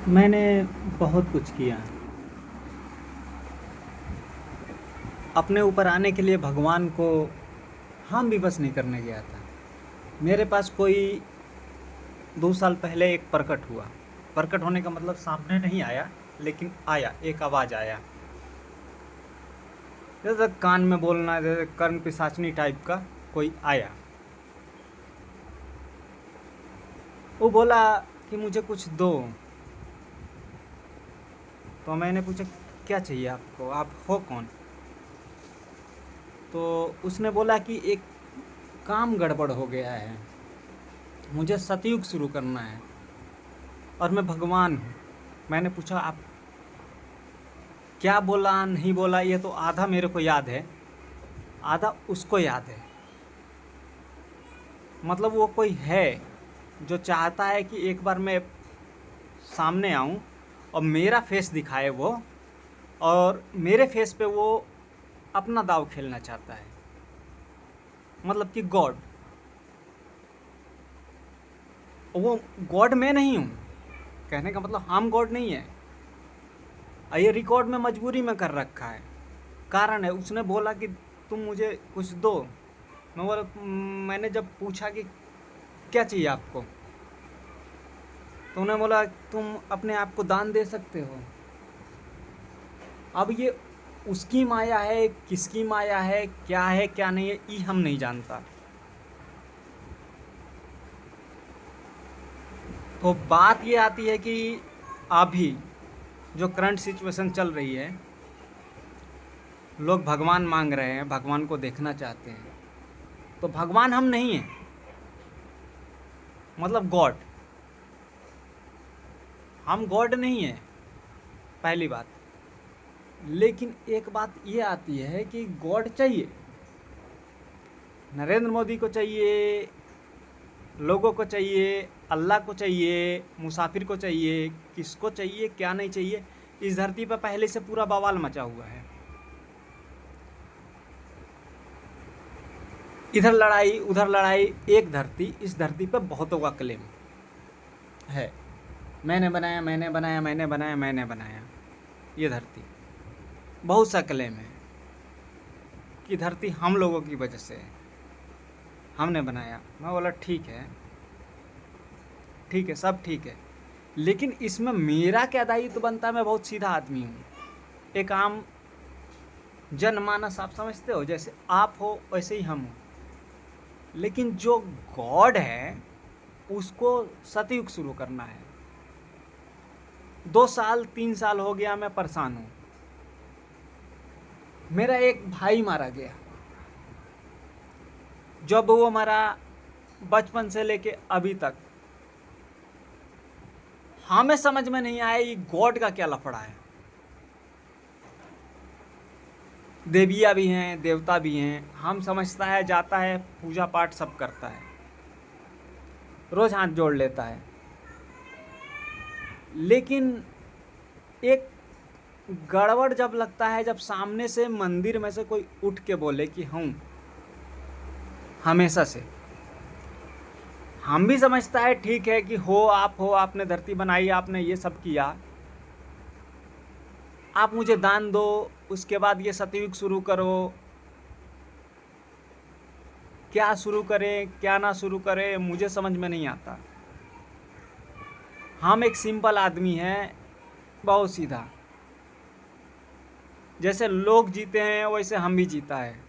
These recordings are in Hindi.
मैंने बहुत कुछ किया। अपने ऊपर आने के लिए भगवान को हम भी बस नहीं करने गया था। मेरे पास कोई 2 साल पहले एक प्रकट हुआ। प्रकट होने का मतलब सामने नहीं आया, लेकिन आया, एक आवाज़ आया। जैसे कान में बोलना, जैसे कर्ण पिशाचनी टाइप का कोई आया। वो बोला कि मुझे कुछ दो। तो मैंने पूछा क्या चाहिए आपको, आप हो कौन? तो उसने बोला कि एक काम गड़बड़ हो गया है, मुझे सतयुग शुरू करना है और मैं भगवान हूँ। मैंने पूछा आप क्या बोला नहीं बोला, ये तो आधा मेरे को याद है, आधा उसको याद है। मतलब वो कोई है जो चाहता है कि एक बार मैं सामने आऊँ और मेरा फेस दिखाए वो, और मेरे फेस पे वो अपना दाव खेलना चाहता है। मतलब कि गॉड। वो गॉड मैं नहीं हूँ, कहने का मतलब हम गॉड नहीं है। ये रिकॉर्ड में मजबूरी में कर रखा है, कारण है। उसने बोला कि तुम मुझे कुछ दो। मैं बोला, मैंने जब पूछा कि क्या चाहिए आपको, तो उन्होंने बोला तुम अपने आप को दान दे सकते हो। अब ये उसकी माया है, किसकी माया है, क्या है क्या नहीं है, ये हम नहीं जानता। तो बात ये आती है कि अभी जो करंट सिचुएशन चल रही है, लोग भगवान मांग रहे हैं, भगवान को देखना चाहते हैं। तो भगवान हम नहीं हैं, मतलब गॉड। हम गॉड नहीं हैं, पहली बात। लेकिन एक बात ये आती है कि गॉड चाहिए, नरेंद्र मोदी को चाहिए, लोगों को चाहिए, अल्लाह को चाहिए, मुसाफिर को चाहिए, किसको चाहिए क्या नहीं चाहिए। इस धरती पर पहले से पूरा बवाल मचा हुआ है। इधर लड़ाई उधर लड़ाई, एक धरती, इस धरती पर बहुतों का क्लेम है, मैंने बनाया मैंने बनाया मैंने बनाया मैंने बनाया। ये धरती बहुत सा क्लेम है कि धरती हम लोगों की वजह से है, हमने बनाया। मैं बोला ठीक है, ठीक है, सब ठीक है, लेकिन इसमें मेरा क्या दायित्व बनता है? मैं बहुत सीधा आदमी हूँ, एक आम जनमानस। आप समझते हो, जैसे आप हो वैसे ही हम हो। लेकिन जो गॉड है उसको सतयुग शुरू करना है। 2 साल 3 साल हो गया मैं परेशान हूँ। मेरा एक भाई मारा गया, जब वो मरा, बचपन से लेके अभी तक हमें समझ में नहीं आया ये गॉड का क्या लफड़ा है। देवियाँ भी हैं, देवता भी हैं, हम समझता है, जाता है, पूजा पाठ सब करता है, रोज हाथ जोड़ लेता है। लेकिन एक गड़बड़ जब लगता है, जब सामने से मंदिर में से कोई उठ के बोले कि हूँ हमेशा से, हम भी समझता है ठीक है कि हो, आप हो, आपने धरती बनाई, आपने ये सब किया, आप मुझे दान दो, उसके बाद ये सतयुग शुरू करो। क्या शुरू करें क्या ना शुरू करें मुझे समझ में नहीं आता। हम एक सिंपल आदमी हैं, बहुत सीधा। जैसे लोग जीते हैं वैसे हम भी जीता है।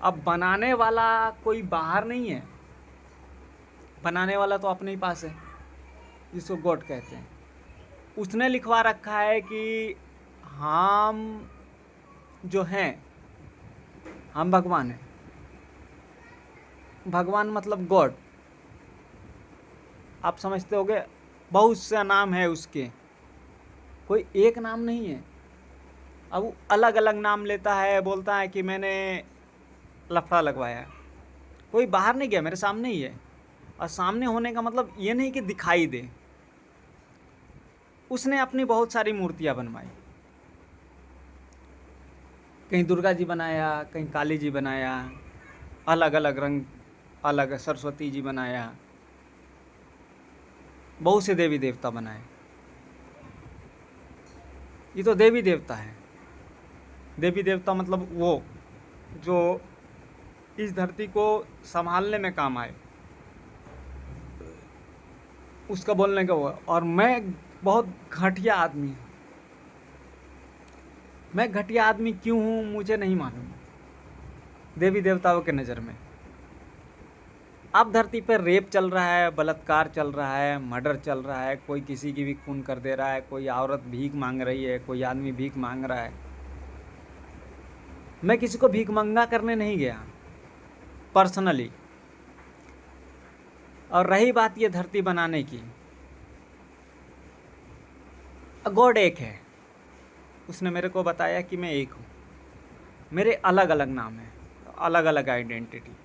अब बनाने वाला कोई बाहर नहीं है, बनाने वाला तो अपने ही पास है, जिसको गॉड कहते हैं। उसने लिखवा रखा है कि हम जो हैं, हम भगवान हैं। भगवान मतलब गॉड, आप समझते होगे। बहुत सा नाम है उसके, कोई एक नाम नहीं है। अब वो अलग अलग नाम लेता है, बोलता है कि मैंने लफड़ा लगवाया। कोई बाहर नहीं गया, मेरे सामने ही है। और सामने होने का मतलब ये नहीं कि दिखाई दे। उसने अपनी बहुत सारी मूर्तियाँ बनवाई, कहीं दुर्गा जी बनाया, कहीं काली जी बनाया, अलग अलग रंग, अलग सरस्वती जी बनाया, बहुत से देवी देवता बनाए। ये तो देवी देवता है। देवी देवता मतलब वो जो इस धरती को संभालने में काम आए, उसका बोलने का हुआ। और मैं बहुत घटिया आदमी हूँ। मैं घटिया आदमी क्यों हूँ मुझे नहीं मालूम देवी देवताओं के नज़र में। अब धरती पर रेप चल रहा है, बलात्कार चल रहा है, मर्डर चल रहा है, कोई किसी की भी खून कर दे रहा है, कोई औरत भीख मांग रही है, कोई आदमी भीख मांग रहा है। मैं किसी को भीख मंगा करने नहीं गया पर्सनली। और रही बात ये धरती बनाने की, गॉड एक है, उसने मेरे को बताया कि मैं एक हूँ, मेरे अलग अलग नाम हैं, अलग अलग आइडेंटिटी।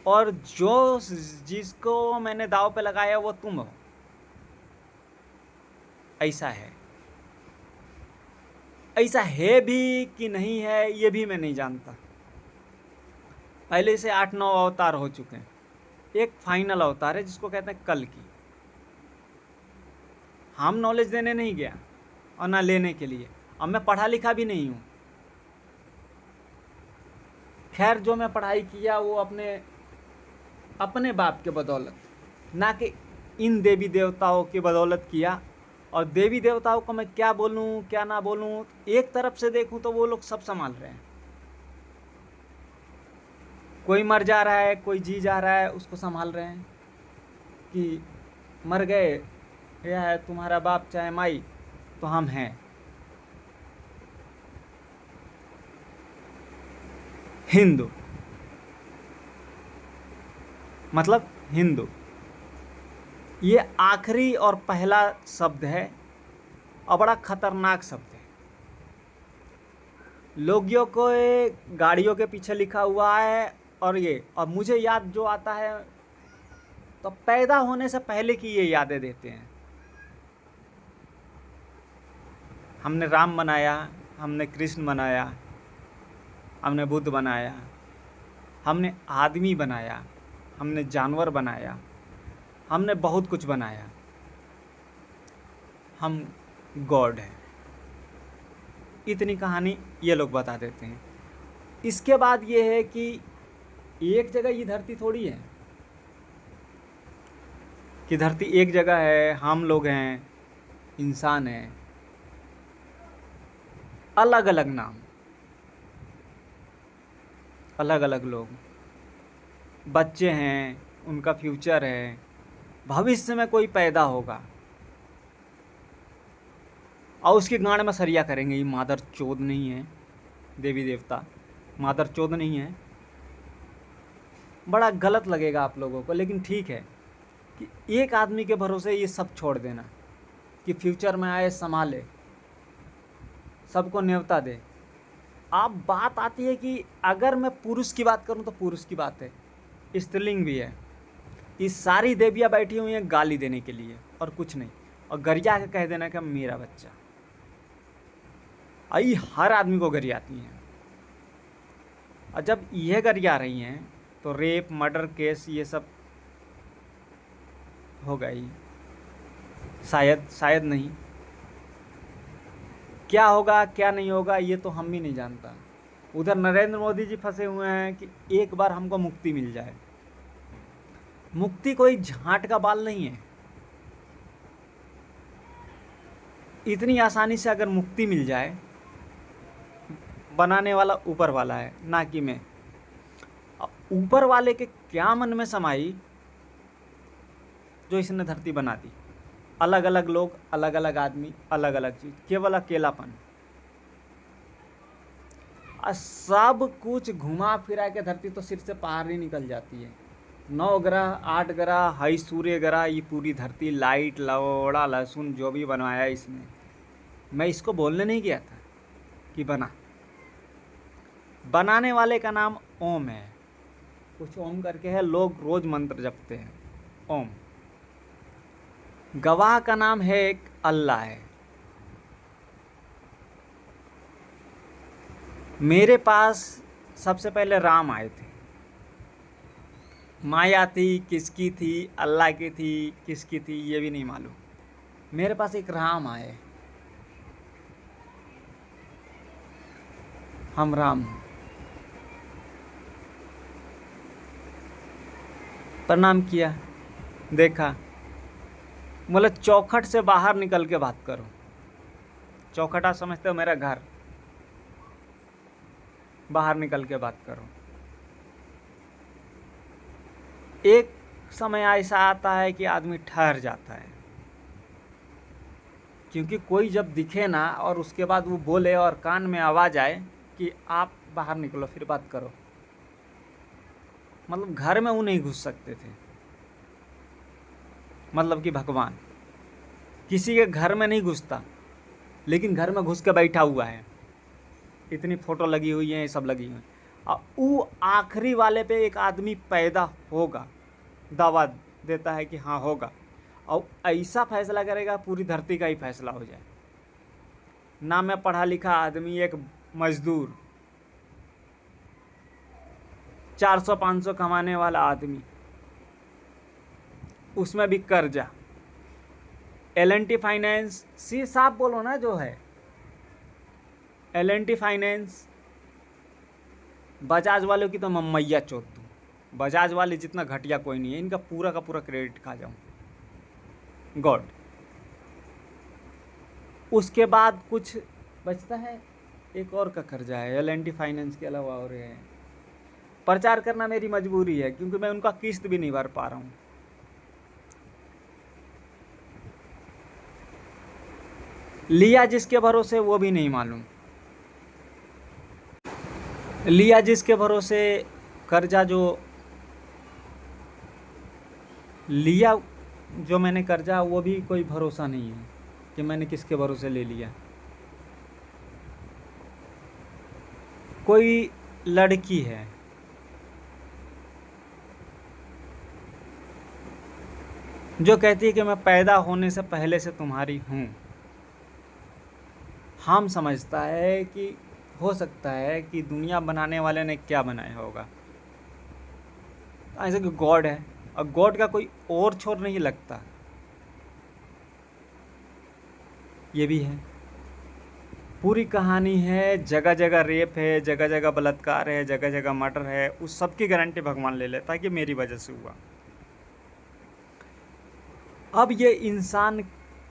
और जो जिसको मैंने दाव पे लगाया वो तुम हो, ऐसा है। ऐसा है भी कि नहीं है ये भी मैं नहीं जानता। पहले से 8-9 अवतार हो चुके हैं, एक फाइनल अवतार है जिसको कहते हैं कल की। हम नॉलेज देने नहीं गया और ना लेने के लिए। अब मैं पढ़ा लिखा भी नहीं हूँ। खैर, जो मैं पढ़ाई किया वो अपने बाप के बदौलत, ना कि इन देवी देवताओं की बदौलत किया। और देवी देवताओं को मैं क्या बोलूँ क्या ना बोलूँ, एक तरफ से देखूँ तो वो लोग सब संभाल रहे हैं। कोई मर जा रहा है, कोई जी जा रहा है, उसको संभाल रहे हैं कि मर गए, यह है तुम्हारा बाप चाहे माई, तो हम हैं। हिंदू मतलब हिंदू, ये आखिरी और पहला शब्द है और बड़ा खतरनाक शब्द है। लोगियों को गाड़ियों के पीछे लिखा हुआ है। और मुझे याद जो आता है तो पैदा होने से पहले की ये यादें देते हैं। हमने राम बनाया, हमने कृष्ण बनाया, हमने बुद्ध बनाया, हमने आदमी बनाया, हमने जानवर बनाया, हमने बहुत कुछ बनाया। हम गॉड हैं। इतनी कहानी ये लोग बता देते हैं। इसके बाद ये है कि एक जगह ये धरती थोड़ी है कि धरती एक जगह है, हम लोग हैं, इंसान हैं, अलग अलग नाम, अलग अलग लोग, बच्चे हैं, उनका फ्यूचर है, भविष्य में कोई पैदा होगा और उसकी गांड में सरिया करेंगे। ये मादर चोद नहीं है, देवी देवता मादर चोद नहीं है। बड़ा गलत लगेगा आप लोगों को, लेकिन ठीक है कि एक आदमी के भरोसे ये सब छोड़ देना कि फ्यूचर में आए संभाले, सबको न्योता दे। अब बात आती है कि अगर मैं पुरुष की बात करूं तो पुरुष की बात है, स्त्रीलिंग भी है। ये सारी देवियाँ बैठी हुई हैं गाली देने के लिए और कुछ नहीं, और गरिया के कह देना कि मेरा बच्चा। आई हर आदमी को गरियाती हैं। और जब यह गरिया रही हैं तो रेप मर्डर केस ये सब होगा ही। शायद नहीं, क्या होगा क्या नहीं होगा ये तो हम भी नहीं जानता। उधर नरेंद्र मोदी जी फंसे हुए हैं कि एक बार हमको मुक्ति मिल जाए। मुक्ति कोई झांट का बाल नहीं है। इतनी आसानी से अगर मुक्ति मिल जाए, बनाने वाला ऊपर वाला है, ना कि मैं। ऊपर वाले के क्या मन में समाई जो इसने धरती बना दी। अलग अलग लोग, अलग अलग आदमी, अलग अलग चीज, केवल अकेलापन। सब कुछ घुमा फिरा के धरती तो सिर से पार ही निकल जाती है। 9 ग्रह 8 ग्रह, हाई सूर्य ग्रह, ये पूरी धरती, लाइट लौड़ा लहसुन जो भी बनवाया इसने। मैं इसको बोलने नहीं गया था कि बनाने वाले का नाम ओम है। कुछ ओम करके है, लोग रोज मंत्र जपते हैं ओम। गवाह का नाम है एक अल्लाह है। मेरे पास सबसे पहले राम आए थे। माया थी, किसकी थी, अल्लाह की थी, किसकी थी ये भी नहीं मालूम। मेरे पास एक राम आए, हम राम हूँ। प्रणाम किया, देखा, बोले चौखट से बाहर निकल के बात करो। चौखटा समझते हो, मेरा घर, बाहर निकल के बात करो। एक समय ऐसा आता है कि आदमी ठहर जाता है, क्योंकि कोई जब दिखे ना और उसके बाद वो बोले और कान में आवाज़ आए कि आप बाहर निकलो फिर बात करो, मतलब घर में वो नहीं घुस सकते थे। मतलब कि भगवान किसी के घर में नहीं घुसता, लेकिन घर में घुस के बैठा हुआ है। इतनी फोटो लगी हुई है, ये सब लगी हुई है। और वो आखिरी वाले पे एक आदमी पैदा होगा, दावा देता है कि हाँ होगा, और ऐसा फैसला करेगा पूरी धरती का ही फैसला हो जाए। ना मैं पढ़ा लिखा आदमी, एक मजदूर, 400-500 कमाने वाला आदमी, उसमें भी कर्जा। L&T फाइनेंस, सी साहब बोलो ना जो है, L&T फाइनेंस, बजाज वालों की तो मैं मैया चोद दूँ। बजाज वाले जितना घटिया कोई नहीं है, इनका पूरा का पूरा क्रेडिट खा जाऊँ गॉड। उसके बाद कुछ बचता है, एक और का कर्जा है L&T फाइनेंस के अलावा, और है प्रचार करना मेरी मजबूरी है, क्योंकि मैं उनका किस्त भी नहीं भर पा रहा हूँ। लिया जिसके भरोसे वो भी नहीं मालूम, लिया जिसके भरोसे, कर्जा जो लिया, जो मैंने कर्जा, वो भी कोई भरोसा नहीं है कि मैंने किसके भरोसे ले लिया। कोई लड़की है, जो कहती है कि मैं पैदा होने से पहले से तुम्हारी हूँ। हम समझता है कि हो सकता है कि दुनिया बनाने वाले ने क्या बनाया होगा, ऐसे कि गॉड है, और गॉड का कोई और छोर नहीं लगता। ये भी है, पूरी कहानी है, जगह जगह रेप है, जगह जगह बलात्कार है, जगह जगह मर्डर है, उस सब की गारंटी भगवान ले लेता है कि मेरी वजह से हुआ। अब ये इंसान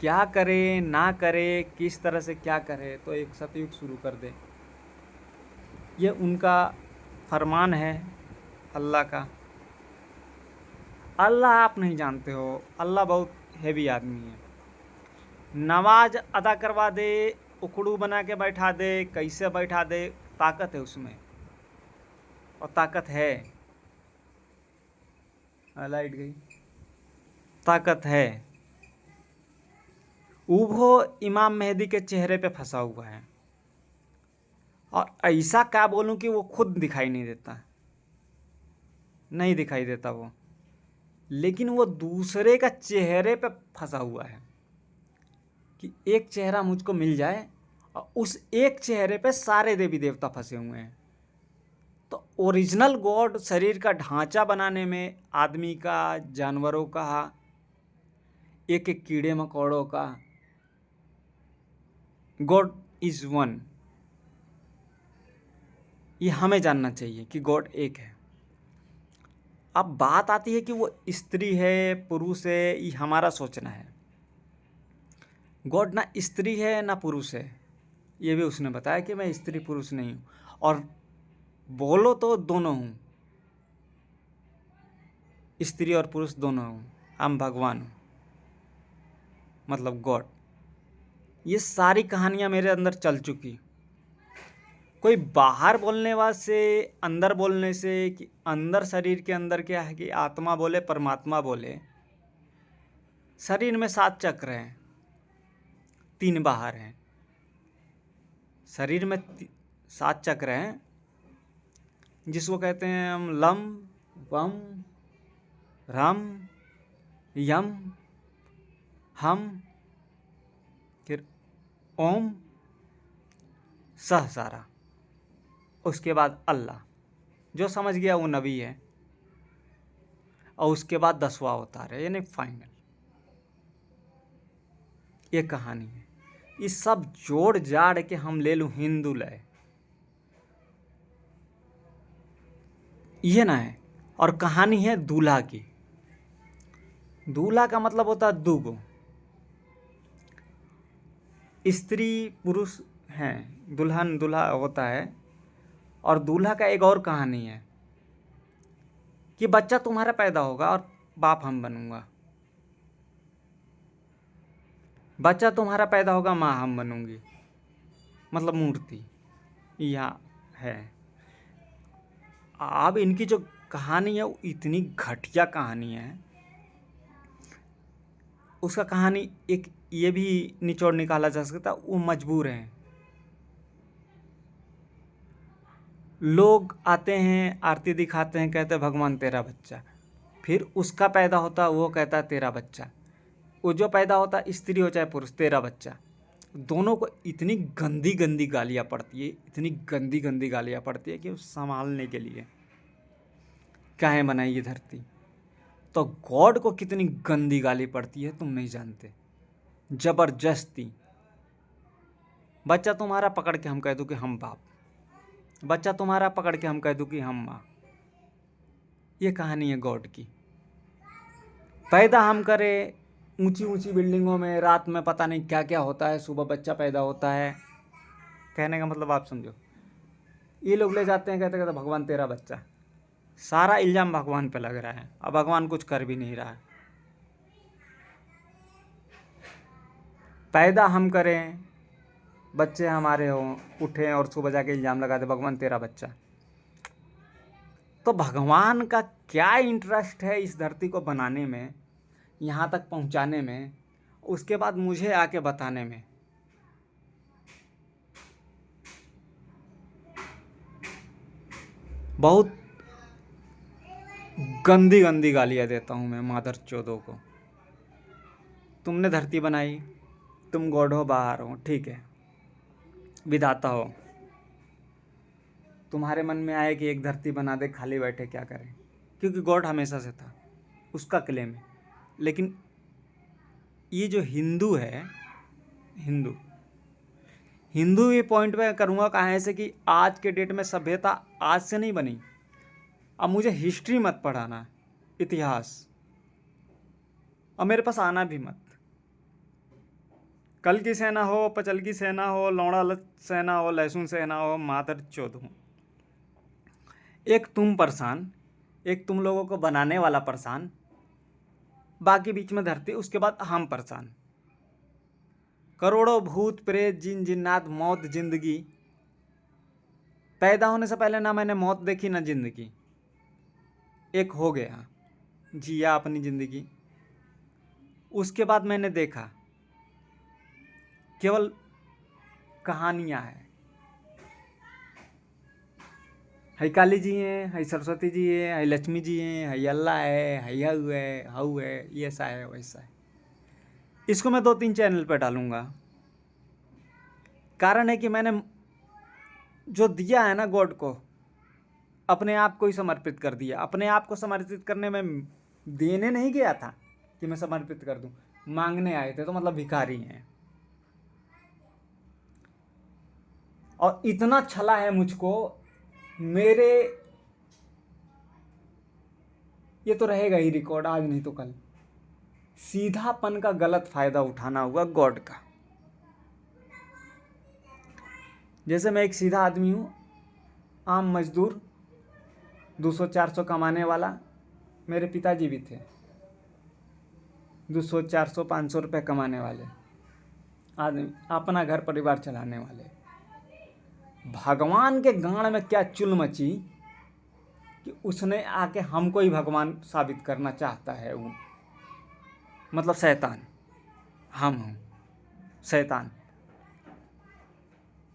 क्या करे ना करे, किस तरह से क्या करे, तो एक सतयुग शुरू कर दे, ये उनका फरमान है अल्लाह का। अल्लाह आप नहीं जानते हो, अल्लाह बहुत हैवी आदमी है। नमाज अदा करवा दे, उखड़ू बना के बैठा दे, कैसे बैठा दे, ताकत है उसमें, और ताकत है। लाइट गई, ताकत है। वो इमाम मेहदी के चेहरे पे फंसा हुआ है, और ऐसा क्या बोलूं कि वो खुद दिखाई नहीं देता, नहीं दिखाई देता वो, लेकिन वो दूसरे का चेहरे पे फंसा हुआ है कि एक चेहरा मुझको मिल जाए, और उस एक चेहरे पे सारे देवी देवता फंसे हुए हैं। तो ओरिजिनल गॉड शरीर का ढांचा बनाने में, आदमी का, जानवरों का, एक एक कीड़े मकोड़ों का, गॉड इज वन। ये हमें जानना चाहिए कि गॉड एक है। अब बात आती है कि वो स्त्री है, पुरुष है, ये हमारा सोचना है। गॉड ना स्त्री है ना पुरुष है, ये भी उसने बताया कि मैं स्त्री पुरुष नहीं हूँ, और बोलो तो दोनों हूँ, स्त्री और पुरुष दोनों हूँ, हम भगवान हूँ, मतलब गॉड। ये सारी कहानियाँ मेरे अंदर चल चुकी। कोई बाहर बोलने वाले से, अंदर बोलने से, कि अंदर शरीर के अंदर क्या है कि आत्मा बोले, परमात्मा बोले। शरीर में 7 चक्र हैं, 3 बाहर हैं। शरीर में 7 चक्र हैं, जिसको कहते हैं हम लम, वम, रम, यम, हम, फिर ओम, सहसारा, उसके बाद अल्लाह। जो समझ गया वो नबी है, और उसके बाद 10वां अवतार है, यानी फाइनल। ये कहानी है। इस सब जोड़ जाड़ के हम ले लूँ हिंदू लय, ये ना है। और कहानी है दूल्हा की। दूल्हा का मतलब होता है दूगो, स्त्री पुरुष हैं, दुल्हन दूल्हा होता है। और दूल्हा का एक और कहानी है कि बच्चा तुम्हारा पैदा होगा और बाप हम बनूंगा। बच्चा तुम्हारा पैदा होगा, माँ हम बनूंगी, मतलब मूर्ति यहाँ है। अब इनकी जो कहानी है वो इतनी घटिया कहानी है। उसका कहानी एक ये भी निचोड़ निकाला जा सकता, वो मजबूर हैं। लोग आते हैं, आरती दिखाते हैं, कहते हैं भगवान तेरा बच्चा। फिर उसका पैदा होता, वो कहता है तेरा बच्चा। वो जो पैदा होता, स्त्री हो चाहे पुरुष, तेरा बच्चा। दोनों को इतनी गंदी गंदी गालियाँ पड़ती है, इतनी गंदी गंदी गालियाँ पड़ती है कि संभालने के लिए काहे बनाई ये धरती। तो गॉड को कितनी गंदी गाली पड़ती है तुम नहीं जानते। जबरदस्ती बच्चा तुम्हारा पकड़ के हम कह दूं कि हम बाप, बच्चा तुम्हारा पकड़ के हम कह दूं कि हम माँ। ये कहानी है गॉड की। पैदा हम करें ऊंची ऊंची बिल्डिंगों में, रात में पता नहीं क्या क्या होता है, सुबह बच्चा पैदा होता है। कहने का मतलब आप समझो। ये लोग ले जाते हैं, कहते कहते भगवान तेरा बच्चा। सारा इल्ज़ाम भगवान पे लग रहा है, अब भगवान कुछ कर भी नहीं रहा है। पैदा हम करें, बच्चे हमारे हों, उठें और सुबह जाके इल्ज़ाम लगा दे भगवान तेरा बच्चा। तो भगवान का क्या इंटरेस्ट है इस धरती को बनाने में, यहाँ तक पहुँचाने में, उसके बाद मुझे आके बताने में। बहुत गंदी गंदी गालियाँ देता हूँ मैं मादर चोदों को। तुमने धरती बनाई, तुम गॉड हो, बाहर हो, ठीक है, विधाता हो। तुम्हारे मन में आए कि एक धरती बना दे, खाली बैठे क्या करें, क्योंकि गॉड हमेशा से था, उसका क्लेम है। लेकिन ये जो हिंदू है, हिंदू हिंदू ये पॉइंट में करूँगा कहाँ से कि आज के डेट में सभ्यता आज से नहीं बनी। अब मुझे हिस्ट्री मत पढ़ाना, इतिहास, और मेरे पास आना भी मत। कल की सेना हो, पचल की सेना हो, लौड़ा सेना हो, लहसुन सेना हो, मादर चौध हो, एक तुम परेशान, एक तुम लोगों को बनाने वाला परेशान, बाकी बीच में धरती, उसके बाद हम परेशान। करोड़ों भूत प्रेत जिन जिन्नात, मौत जिंदगी। पैदा होने से पहले ना मैंने मौत देखी ना जिंदगी। एक हो गया, जिया अपनी जिंदगी। उसके बाद मैंने देखा केवल कहानियाँ हैं। है काली जी हैं, है सरस्वती जी हैं, है लक्ष्मी जी हैं, है अल्लाह है हऊ है, हऊ है, ये ऐसा है वैसा है। इसको मैं 2-3 चैनल पर डालूंगा। कारण है कि मैंने जो दिया है ना गॉड को, अपने आप को ही समर्पित कर दिया। अपने आप को समर्पित करने में देने नहीं गया था कि मैं समर्पित कर दूं, मांगने आए थे, तो मतलब भिखारी हैं। और इतना छला है मुझको, मेरे ये तो रहेगा ही रिकॉर्ड, आज नहीं तो कल। सीधापन का गलत फायदा उठाना हुआ गॉड का। जैसे मैं एक सीधा आदमी हूँ, आम मजदूर, 200-400 कमाने वाला। मेरे पिताजी भी थे 200-400-500 रुपये कमाने वाले आदमी, अपना घर परिवार चलाने वाले। भगवान के गांड में क्या चुल मची कि उसने आके हमको ही भगवान साबित करना चाहता है। वो मतलब शैतान, हम हूँ शैतान।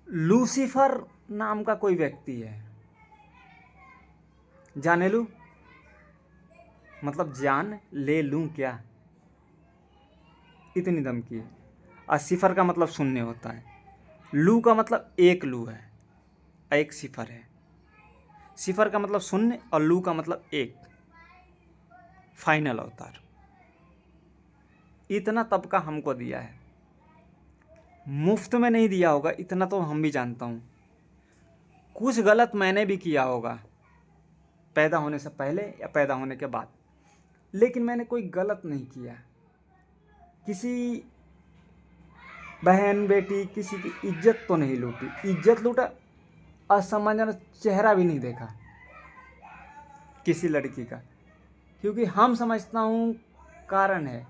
लूसीफर नाम का कोई व्यक्ति है, जाने लूँ, मतलब जान ले लूँ क्या, इतनी धमकी है। और सिफर का मतलब शून्य होता है, लू का मतलब एक लू है, एक सिफर है। सिफर का मतलब शून्य और लू का मतलब एक, फाइनल अवतार। इतना तबका हमको दिया है, मुफ्त में नहीं दिया होगा, इतना तो हम भी जानता हूँ। कुछ गलत मैंने भी किया होगा, पैदा होने से पहले या पैदा होने के बाद। लेकिन मैंने कोई गलत नहीं किया, किसी बहन बेटी किसी की इज्जत तो नहीं लूटी। इज्जत लूटा, असम्मानजनक चेहरा भी नहीं देखा किसी लड़की का, क्योंकि हम समझता हूँ कारण है।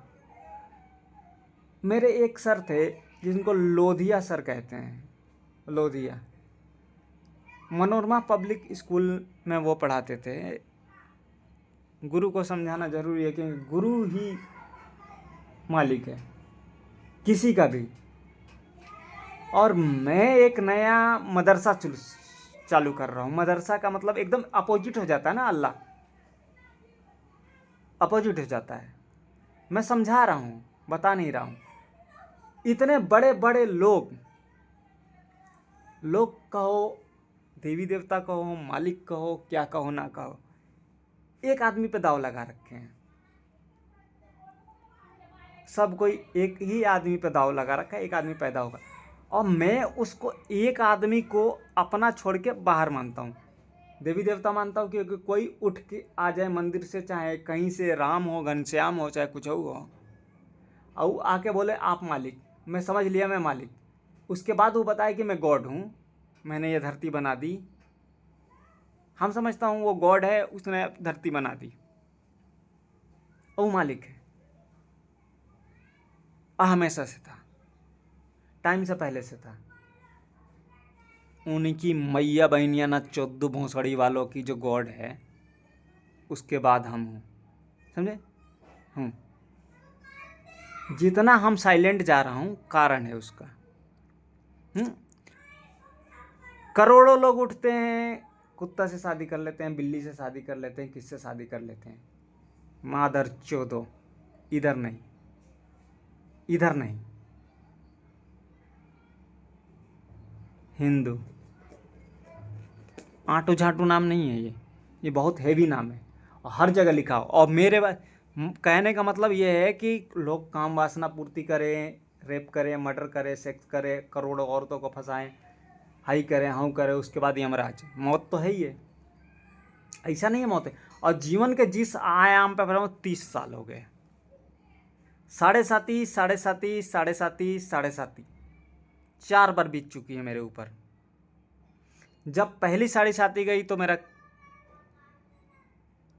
मेरे एक सर थे जिनको लोधिया सर कहते हैं, लोधिया, मनोरमा पब्लिक स्कूल में वो पढ़ाते थे। गुरु को समझाना जरूरी है, क्योंकि गुरु ही मालिक है किसी का भी। और मैं एक नया मदरसा चालू कर रहा हूँ। मदरसा का मतलब एकदम अपोजिट हो जाता है ना, अल्लाह अपोजिट हो जाता है। मैं समझा रहा हूँ, बता नहीं रहा हूँ। इतने बड़े बड़े लोग कहो, देवी देवता कहो, मालिक कहो, क्या कहो ना कहो, एक आदमी पे दाव लगा रखे हैं। सब कोई एक ही आदमी पे दाव लगा रखा है, एक आदमी पैदा होगा, और मैं उसको एक आदमी को अपना छोड़ के बाहर मानता हूँ। देवी देवता मानता हूँ क्योंकि कोई उठ के आ जाए मंदिर से, चाहे कहीं से राम हो, घनश्याम हो, चाहे कुछ हो, और आके बोले आप मालिक, मैं समझ लिया मैं मालिक। उसके बाद वो बताए कि मैं गॉड हूँ, मैंने ये धरती बना दी। हम समझता हूँ वो गॉड है, उसने धरती बना दी, वो मालिक है। हमेशा से था, टाइम से पहले से था। उनकी मैया बहनिया ना 14 भोसड़ी वालों की जो गॉड है, उसके बाद हम हूँ, समझे। जितना हम साइलेंट जा रहा हूँ कारण है उसका। करोड़ों लोग उठते हैं, कुत्ता से शादी कर लेते हैं, बिल्ली से शादी कर लेते हैं, किससे शादी कर लेते हैं। मादर चोदो, इधर नहीं, इधर नहीं। हिंदू आंटू झांटू नाम नहीं है ये बहुत हैवी नाम है, और हर जगह लिखा हो। और मेरे कहने का मतलब ये है कि लोग काम वासना पूर्ति करें, रेप करें, मर्डर करें, सेक्स करें, करोड़ों औरतों को फंसाएं, हाई करें, हाउ करें, उसके बाद यमराज। मौत तो है ही है, ऐसा नहीं है मौत है। और जीवन के जिस आयाम पे 30 साल हो गए, 7.5 4 बार बीत चुकी है मेरे ऊपर। जब पहली 7.5 गई तो मेरा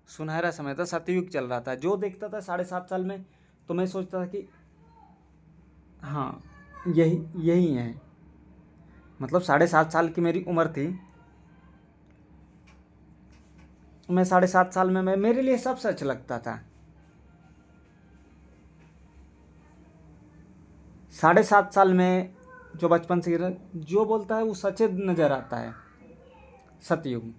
सुनहरा समय था, सतयुग चल रहा था। जो देखता था 7.5 साल में, तो मैं सोचता था कि हाँ यही है। मतलब 7.5 साल की मेरी उम्र थी, मैं 7.5 साल में मेरे लिए सब सच लगता था। 7.5 साल में जो बचपन से जो बोलता है वो सच नजर आता है, सतयुग।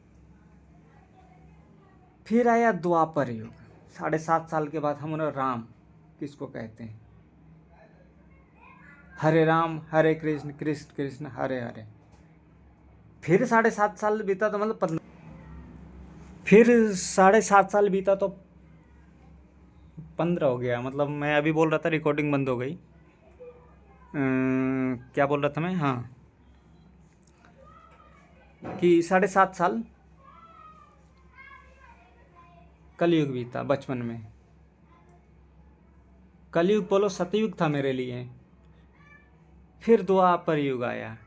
फिर आया द्वापर युग, 7.5 साल के बाद हम राम किसको कहते हैं, हरे राम हरे कृष्ण कृष्ण कृष्ण हरे हरे। फिर 7.5 साल बीता तो मतलब फिर 7.5 साल बीता तो 15 हो गया। मतलब मैं अभी बोल रहा था, रिकॉर्डिंग बंद हो गई। क्या बोल रहा था मैं, हाँ, कि 7.5 साल कलयुग बीता बचपन में। कलयुग बोलो सतयुग था मेरे लिए। फिर द्वापर युग आया,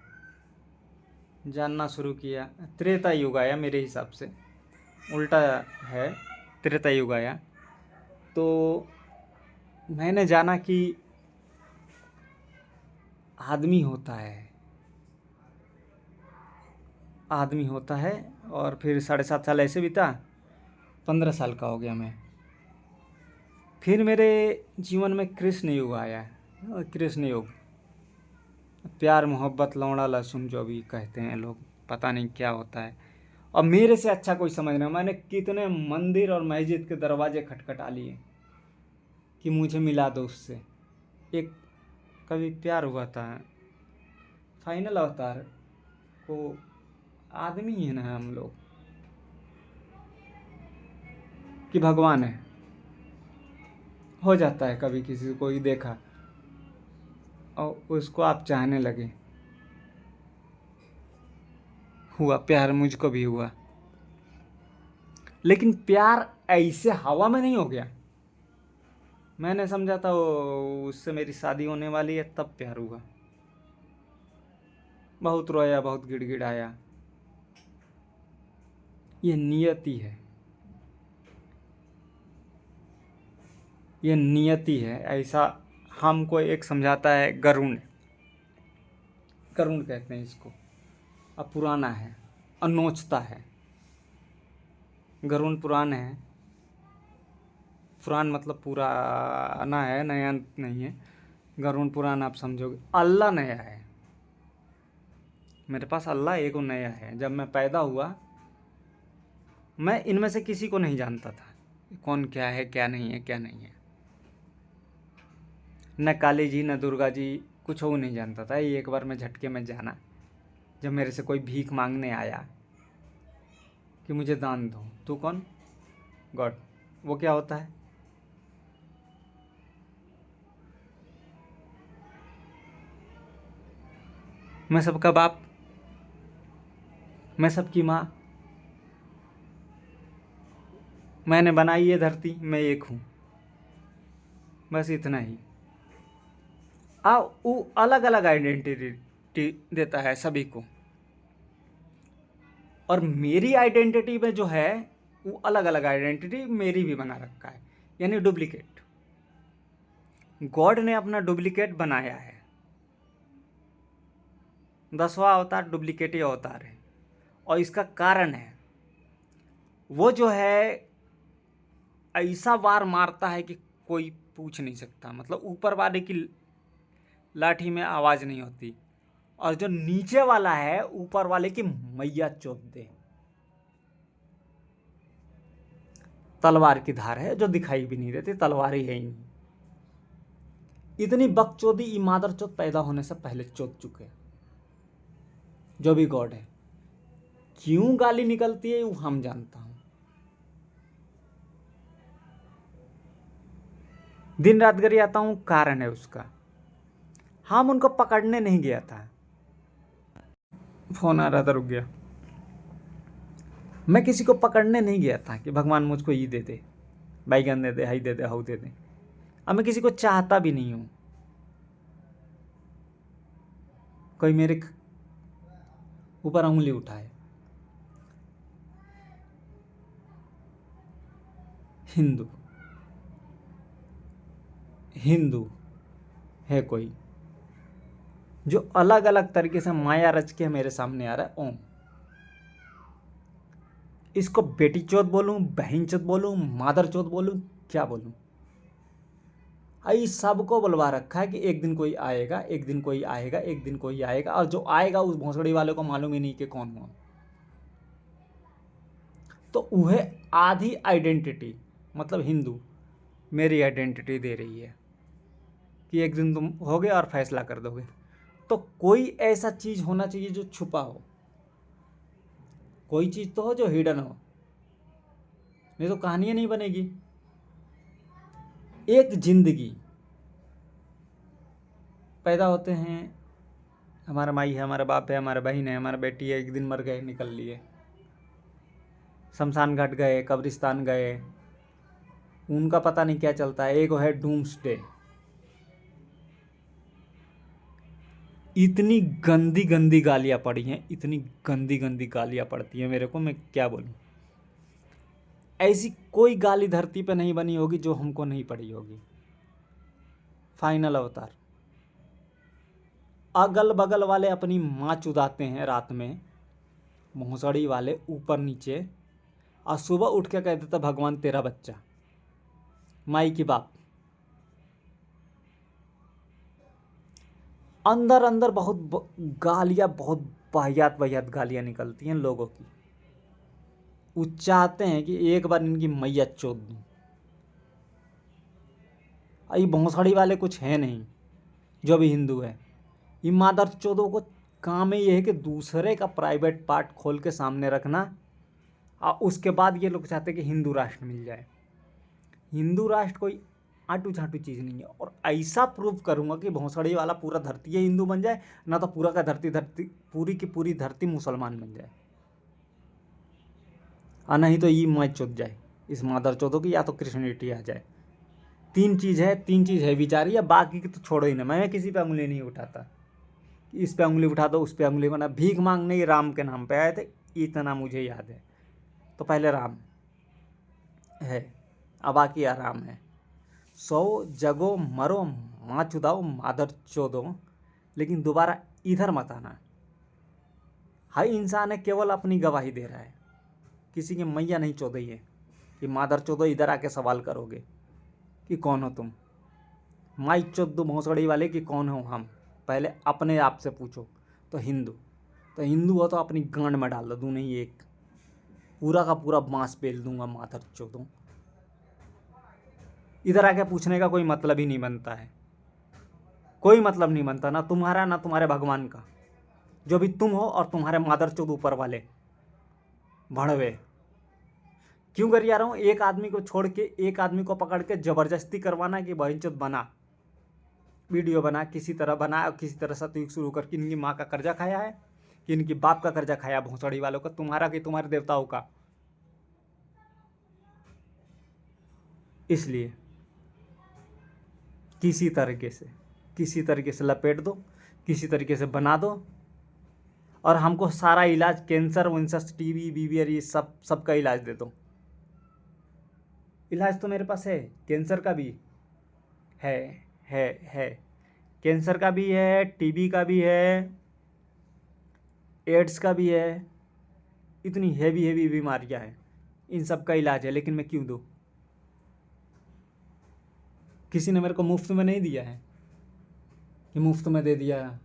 जानना शुरू किया। त्रेता युग आया, मेरे हिसाब से उल्टा है, त्रेता युग आया। तो मैंने जाना कि आदमी होता है। और फिर 7.5 साल ऐसे बीता, 15 साल का हो गया मैं। फिर मेरे जीवन में कृष्ण युग आया। कृष्ण युग, प्यार मोहब्बत लौड़ा लहसुन जो भी कहते हैं लोग, पता नहीं क्या होता है। और मेरे से अच्छा कोई समझ नहीं। मैंने कितने मंदिर और मस्जिद के दरवाजे खटखटा लिए कि मुझे मिला दो उससे। एक कभी प्यार हुआ था, फाइनल अवतार को आदमी है ना हम लोग, कि भगवान है। हो जाता है कभी किसी को कोई देखा और उसको आप चाहने लगे, हुआ प्यार, मुझको भी हुआ। लेकिन प्यार ऐसे हवा में नहीं हो गया। मैंने समझा था उससे मेरी शादी होने वाली है, तब प्यार हुआ। बहुत रोया, बहुत गिड़गिड़ाया। ये नियति है, ये नियति है। ऐसा हमको एक समझाता है गरुण, गरुण कहते हैं इसको। अब पुराना है, अनोचता है। गरुण पुराण है। पुराण मतलब पुराना है, नया नहीं है। गरुण पुराण आप समझोगे। अल्लाह नया है। मेरे पास अल्लाह एक नया है। जब मैं पैदा हुआ, मैं इनमें से किसी को नहीं जानता था, कौन क्या है क्या नहीं है, क्या नहीं है। न काली जी न दुर्गा जी कुछ वो नहीं जानता था। एक बार मैं झटके में जाना, जब मेरे से कोई भीख मांगने आया कि मुझे दान दो। तू कौन? गॉड। वो क्या होता है? मैं सबका बाप, मैं सबकी माँ, मैंने बनाई ये धरती, मैं एक हूँ, बस इतना ही। वो अलग अलग आइडेंटिटी देता है सभी को, और मेरी आइडेंटिटी में जो है वो अलग अलग आइडेंटिटी मेरी भी बना रखा है, यानी डुप्लीकेट। गॉड ने अपना डुप्लीकेट बनाया है। 10वां अवतार डुप्लीकेट ही अवतार है, और इसका कारण है वो जो है ऐसा वार मारता है कि कोई पूछ नहीं सकता। मतलब ऊपर वाले की लाठी में आवाज़ नहीं होती, और जो नीचे वाला है ऊपर वाले की मैया चोद दे। तलवार की धार है जो दिखाई भी नहीं देती, तलवार ही है ही नहीं। इतनी बकचोदी इमादर चोद पैदा होने से पहले चोद चुके जो भी गॉड है। क्यों गाली निकलती है वो हम जानता हूं। दिन रात गरियाता हूं, कारण है उसका। हम उनको पकड़ने नहीं गया था। फोन आ रहा था, रुक गया। मैं किसी को पकड़ने नहीं गया था कि भगवान मुझको ये दे दे, बैगन दे दे, high they they, how they दे। अब मैं किसी को चाहता भी नहीं हूं कोई मेरे ऊपर उंगली उठाए। हिंदू हिंदू है कोई जो अलग अलग तरीके से माया रच के मेरे सामने आ रहा है। ओम, इसको बेटी चौथ बोलूं, बहन चौथ बोलूं, मादर चौथ बोलूं, क्या बोलूं? इस सबको बुलवा रखा है कि एक दिन कोई आएगा, एक दिन कोई आएगा, एक दिन कोई आएगा, और जो आएगा उस भोसड़ी वाले को मालूम ही नहीं कि कौन हुआ। तो वह आधी आइडेंटिटी, मतलब हिंदू, मेरी आइडेंटिटी दे रही है कि एक दिन तुम होगे और फैसला कर दोगे। तो कोई ऐसा चीज होना चाहिए जो छुपा हो, कोई चीज तो हो जो हिडन हो, नहीं तो कहानियां नहीं बनेगी। एक जिंदगी, पैदा होते हैं, हमारा माई है, हमारा बाप है, हमारा बहन है, हमारा बेटी है, एक दिन मर गए, निकल लिए, शमशान घाट गए, कब्रिस्तान गए, उनका पता नहीं क्या चलता है। एक है डूम्सडे। इतनी गंदी गंदी गालियां पड़ी हैं, इतनी गंदी गंदी गालियां पड़ती हैं मेरे को, मैं क्या बोलूं। ऐसी कोई गाली धरती पे नहीं बनी होगी जो हमको नहीं पड़ी होगी। फाइनल अवतार। अगल बगल वाले अपनी माँ चुदाते हैं रात में, भोसड़ी वाले ऊपर नीचे, और सुबह उठ के कहते थे भगवान तेरा बच्चा, माई की बाप। अंदर अंदर बहुत गालियां, बहुत वाहियात वाहियात गालियां निकलती हैं लोगों की। वो चाहते हैं कि एक बार इनकी मैया चोद दूं। ये भोसड़ी वाले कुछ है नहीं जो भी हिंदू है। ये मादर चोदों को काम ही ये है कि दूसरे का प्राइवेट पार्ट खोल के सामने रखना, और उसके बाद ये लोग चाहते हैं कि हिंदू राष्ट्र मिल जाए। हिंदू राष्ट्र कोई आटू झाटू चीज़ नहीं है। और ऐसा प्रूव करूंगा कि भोसड़ी वाला पूरा धरती है हिंदू बन जाए, ना तो पूरा का धरती पूरी की पूरी धरती मुसलमान बन जाए। और नहीं तो ये मैं चुत जाए इस मादर चौधों की, या तो कृष्णिटी आ जाए। तीन चीज़ है विचार, या बाकी की तो छोड़ो ही ना। मैं किसी पे उंगली नहीं उठाता, इस पे उंगली उठा दो उस पे उंगली उठा। भीख मांगने ही राम के नाम पे आए थे, इतना मुझे याद है। तो पहले राम है, अब बाकी आराम है। 100 जगो मरो माँ चुदाओ मादर चोदो, लेकिन दोबारा इधर मत आना। हर इंसान है, केवल अपनी गवाही दे रहा है, किसी की मैया नहीं चौदही है कि मादर चौदो इधर आके सवाल करोगे कि कौन हो तुम। माई चौदो भोसड़ी वाले कि कौन हो हम, पहले अपने आप से पूछो। तो हिंदू हो तो अपनी गांड में डाल दूँ नहीं, एक पूरा का पूरा बांस बेल दूंगा मादर चौदो। इधर आके पूछने का कोई मतलब ही नहीं बनता है, कोई मतलब नहीं बनता, ना तुम्हारा ना तुम्हारे भगवान का। जो भी तुम हो और तुम्हारे मादर चौद ऊपर वाले भड़वे। क्यों कर रहा हूँ, एक आदमी को छोड़ के एक आदमी को पकड़ के ज़बरदस्ती करवाना कि बहनचोद बना, वीडियो बना, किसी तरह बना, और किसी तरह सतयुग शुरू कर कि इनकी माँ का कर्जा खाया है, कि इनकी बाप का कर्जा खाया भोसड़ी वालों का, तुम्हारा कि तुम्हारे देवताओं का। इसलिए किसी तरीके से लपेट दो, किसी तरीके से बना दो, और हमको सारा इलाज कैंसर वेंसर टीबी बीबी ये सबका इलाज दे दो। इलाज तो मेरे पास है, कैंसर का भी है है कैंसर का भी है, टीबी का भी है, एड्स का भी है। इतनी हेवी बीमारियां हैं, इन सब का इलाज है, लेकिन मैं क्यों दूँ? किसी ने मेरे को मुफ्त में नहीं दिया है कि मुफ्त में दे दिया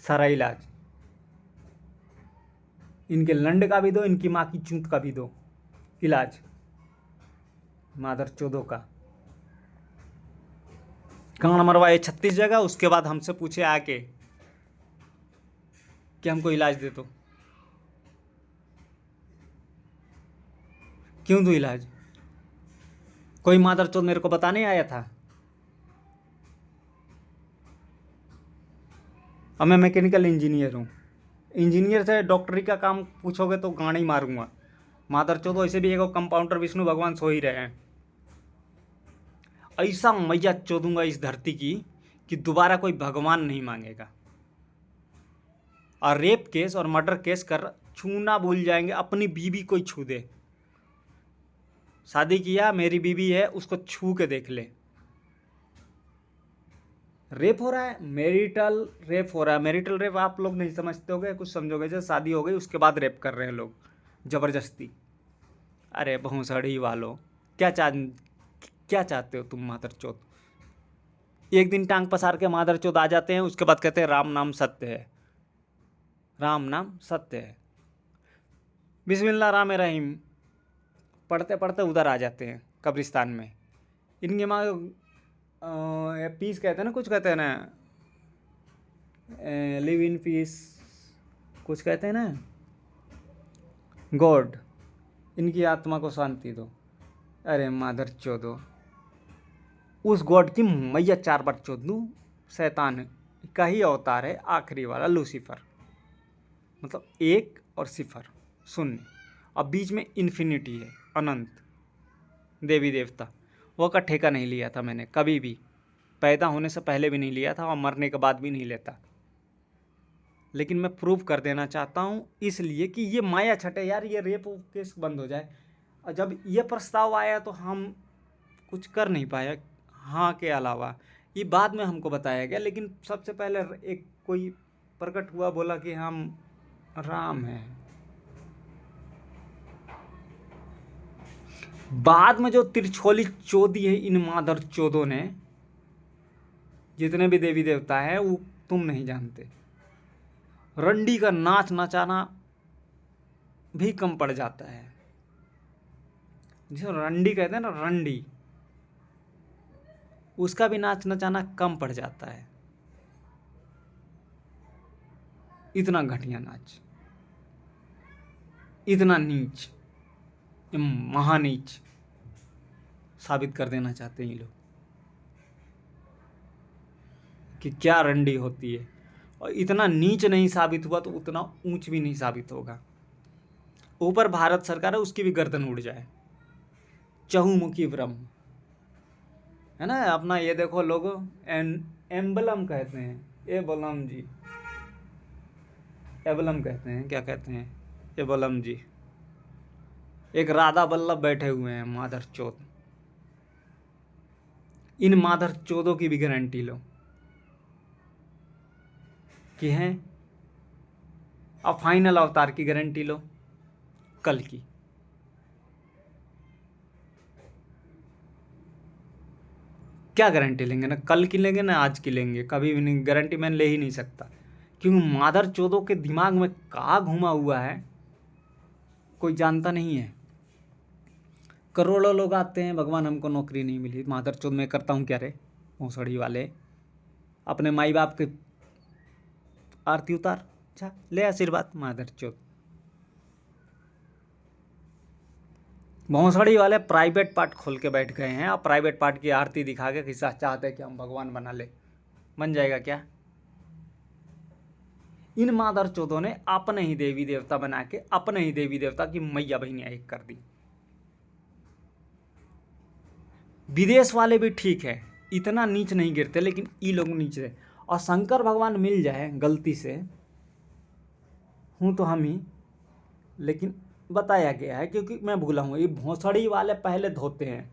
सारा इलाज। इनके लंड का भी दो, इनकी माँ की चूंत का भी दो इलाज, मादर चौदों का। कान मरवाए 36 जगह, उसके बाद हमसे पूछे आके कि हमको इलाज दे दो। क्यों दूँ इलाज? कोई मादर चौद मेरे को बताने आया था? अब मैं मैकेनिकल इंजीनियर हूँ, इंजीनियर से डॉक्टरी का काम पूछोगे तो गाड़ी मारूंगा। मादर चौदो ऐसे भी एक कंपाउंडर विष्णु भगवान सो ही रहे हैं। ऐसा मैया चोदूंगा इस धरती की कि दोबारा कोई भगवान नहीं मांगेगा। और रेप केस और मर्डर केस कर छूना भूल जाएंगे, अपनी बीवी कोई छू दे। शादी किया, मेरी बीवी है, उसको छू के देख ले। रेप हो रहा है, मैरिटल रेप हो रहा है। मैरिटल रेप आप लोग नहीं समझते होगे, कुछ समझोगे, जैसे शादी हो गई उसके बाद रेप कर रहे हैं लोग जबरदस्ती। अरे भोंसड़ी वालों, क्या चाहते हो तुम मादर चौथ? एक दिन टांग पसार के मादर चौथ आ जाते हैं, उसके बाद कहते हैं राम नाम सत्य है, राम नाम सत्य है, बिस्मिल्लाह राम रहीम पढ़ते पढ़ते उधर आ जाते हैं कब्रिस्तान में। इनके माँ पीस कहते हैं ना, कुछ कहते हैं ना, लिव इन पीस कुछ कहते हैं ना, गॉड इनकी आत्मा को शांति दो। अरे मादर चौदो, उस गॉड की मैया 4 बार चौद दूँ। शैतान का ही अवतार है आखिरी वाला लूसीफर, मतलब 1 और 0 शून्य, और बीच में इन्फिनिटी है, अनंत। देवी देवता वो का ठेका नहीं लिया था मैंने कभी भी, पैदा होने से पहले भी नहीं लिया था और मरने के बाद भी नहीं लेता। लेकिन मैं प्रूव कर देना चाहता हूँ, इसलिए कि ये माया छटे यार, ये रेप केस बंद हो जाए। और जब ये प्रस्ताव आया तो हम कुछ कर नहीं पाए, हाँ के अलावा। ये बाद में हमको बताया गया, लेकिन सबसे पहले एक कोई प्रकट हुआ, बोला कि हम राम हैं। बाद में जो तिरछोली चोदी है इन मादर चोदों ने, जितने भी देवी देवता है वो तुम नहीं जानते। रंडी का नाच नचाना भी कम पड़ जाता है, जिसको रंडी कहते हैं ना, रंडी, उसका भी नाच नचाना कम पड़ जाता है। इतना घटिया नाच, इतना नीच, महानीच साबित कर देना चाहते हैं ये लोग कि क्या रंडी होती है। और इतना नीच नहीं साबित हुआ तो उतना ऊंच भी नहीं साबित होगा। ऊपर भारत सरकार है, उसकी भी गर्दन उड़ जाए। चहुमुखी ब्रह्म है ना अपना, ये देखो लोगो, एम्बलम कहते हैं, एबलम जी, एबलम कहते हैं, क्या कहते हैं, एबलम जी। एक राधा वल्लभ बैठे हुए हैं मादर चौथ। इन मादर चौदों की भी गारंटी लो कि हैं। अब फाइनल अवतार की गारंटी लो, कल की। क्या गारंटी लेंगे, ना कल की लेंगे ना आज की लेंगे, कभी भी नहीं। गारंटी मैं ले ही नहीं सकता, क्योंकि मादर चौदों के दिमाग में कहाँ घुमा हुआ है कोई जानता नहीं है। करोड़ों लोग आते हैं, भगवान हमको नौकरी नहीं मिली, मादर चौथ में करता हूँ क्या रे भोसड़ी वाले। अपने माई बाप के आरती उतार, अच्छा ले आशीर्वाद, मादर चौथ। भोसड़ी वाले प्राइवेट पार्ट खोल के बैठ गए हैं, और प्राइवेट पार्ट की आरती दिखा के किस्सा चाहते हैं कि हम भगवान बना ले। बन जाएगा क्या? इन मादर चौथों ने अपने ही देवी देवता बना के अपने ही देवी देवता की मैया बहनियां एक कर दी। विदेश वाले भी ठीक है, इतना नीच नहीं गिरते, लेकिन ये लोग नीचे। और शंकर भगवान मिल जाए गलती से, हूँ तो हम ही, लेकिन बताया गया है, क्योंकि मैं भूला हूँ, ये भोसड़ी वाले पहले धोते हैं,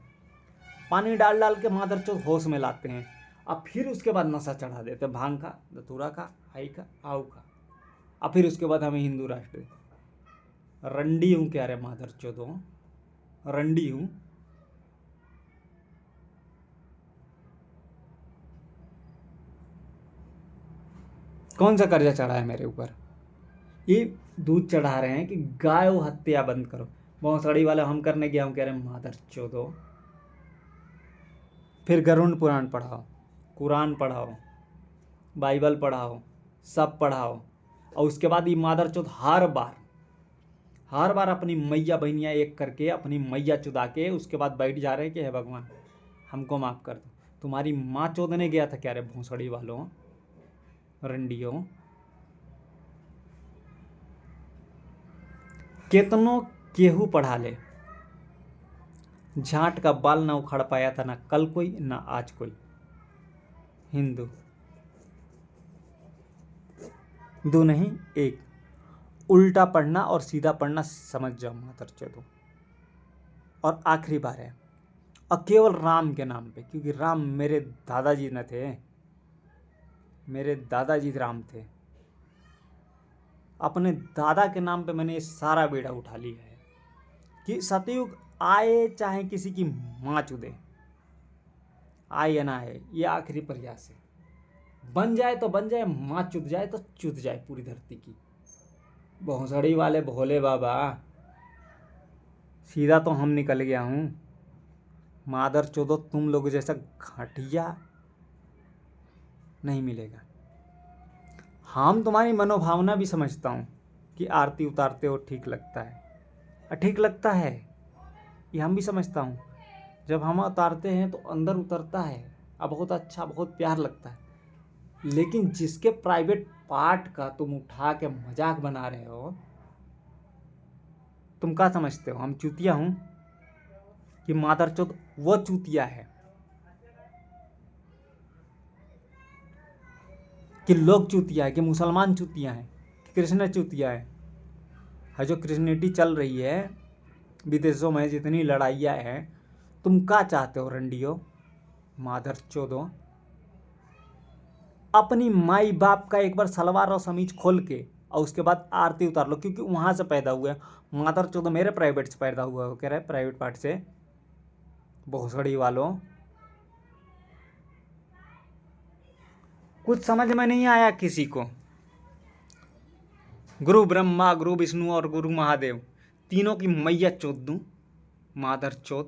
पानी डाल डाल के मादर चौथ होश में लाते हैं, और फिर उसके बाद नशा चढ़ा देते हैं, भांग का, धतूरा का, हाई का, आऊ का, और फिर उसके बाद हमें हिंदू राष्ट्र। रंडी हूँ क्या रे मादर चौथों, रंडी हूँ। कौन सा कर्जा चढ़ा है मेरे ऊपर? ये दूध चढ़ा रहे हैं कि गाय हत्या बंद करो। भोसड़ी वाले हम करने गया हूँ कह रहे मादर चौदो। फिर गरुड़ पुराण पढ़ाओ, कुरान पढ़ाओ, बाइबल पढ़ाओ, सब पढ़ाओ, और उसके बाद ये मादर चौथ हर बार अपनी मैया बहनियाँ एक करके अपनी मैया चुदा के उसके बाद बैठ जा रहे हैं कि हे भगवान हमको माफ़ कर दो। तुम्हारी माँ चोदने गया था क्या रे भोसड़ी वालों, रंडियों। केतनों केहू पढ़ा ले, झाट का बाल ना उखाड़ पाया था ना कल कोई ना आज कोई हिंदू। दो नहीं एक, उल्टा पढ़ना और सीधा पढ़ना समझ जाओ मातर चलो। और आखिरी बार है, और केवल राम के नाम पे, क्योंकि राम मेरे दादाजी न थे, मेरे दादाजी राम थे। अपने दादा के नाम पे मैंने ये सारा बेड़ा उठा लिया है कि सतयुग आए चाहे किसी की माँ चुदे, आए या ना आए, ये आखिरी प्रयास है। बन जाए तो बन जाए, माँ चुद जाए तो चुद जाए पूरी धरती की। भोसड़ी वाले भोले बाबा, सीधा तो हम निकल गया हूँ। मादर चोदो तुम लोग जैसा घटिया नहीं मिलेगा। हम तुम्हारी मनोभावना भी समझता हूँ कि आरती उतारते हो ठीक लगता है, ठीक लगता है, ये हम भी समझता हूँ। जब हम उतारते हैं तो अंदर उतरता है, अब बहुत अच्छा बहुत प्यार लगता है। लेकिन जिसके प्राइवेट पार्ट का तुम उठा के मजाक बना रहे हो, तुम क्या समझते हो हम चूतिया हूँ कि मादर चौथ वो चूतिया है कि लोग चूतिया है, कि मुसलमान चूतिया है, कि कृष्ण चूतिया है जो क्रिश्चियनिटी चल रही है विदेशों में, जितनी लड़ाइयाँ हैं, तुम क्या चाहते हो रंडियो मादर चौदो? अपनी माई बाप का एक बार सलवार और समीज खोल के और उसके बाद आरती उतार लो, क्योंकि वहाँ से पैदा हुआ है। मादर चौदो मेरे प्राइवेट से पैदा हुआ है, कह रहा है प्राइवेट पार्ट से। भोसड़ी वालों, कुछ समझ में नहीं आया किसी को। गुरु ब्रह्मा, गुरु विष्णु और गुरु महादेव, तीनों की मैया चौथ दूं मादर चौथ।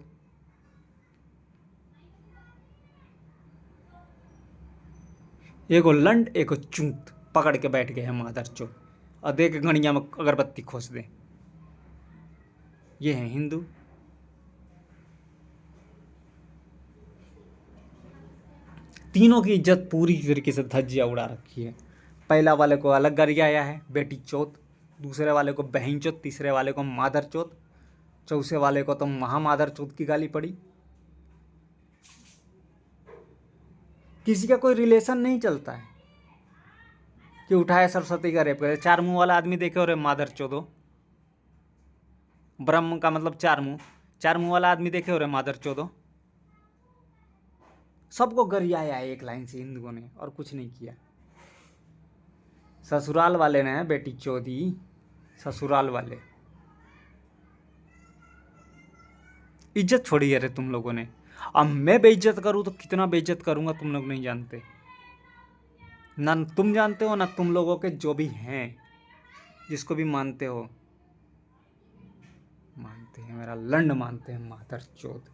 एगो लंड एगो चूत पकड़ के बैठ गए हैं मादर चौथ, और देख घड़िया में अगरबत्ती खोस दे। ये है हिंदू। तीनों की इज्जत पूरी तरीके से धज्जियां उड़ा रखी है। पहला वाले को अलग गरियाया है बेटी चौथ, दूसरे वाले को बहन चोद, तीसरे वाले को मादर चोद, चौथे वाले को तो महामादर चोद की गाली पड़ी। किसी का कोई रिलेशन नहीं चलता है कि उठाए सरस्वती का रेप करे। चार मुंह वाला आदमी देखे, और मादर चोदो, ब्रह्म का मतलब चार मुंह वाला आदमी देखे, और मादर चोदो। सबको गरियाया एक लाइन से हिंदुओं ने, और कुछ नहीं किया। ससुराल वाले ने बेटी चोदी, ससुराल वाले। इज्जत छोड़ी है रे तुम लोगों ने। अब मैं बेइज्जत करूं तो कितना बेइज्जत करूंगा तुम लोग नहीं जानते। ना तुम जानते हो, ना तुम लोगों के जो भी हैं, जिसको भी मानते हो, मानते हैं मेरा लंड, मानते हैं मादर चोद।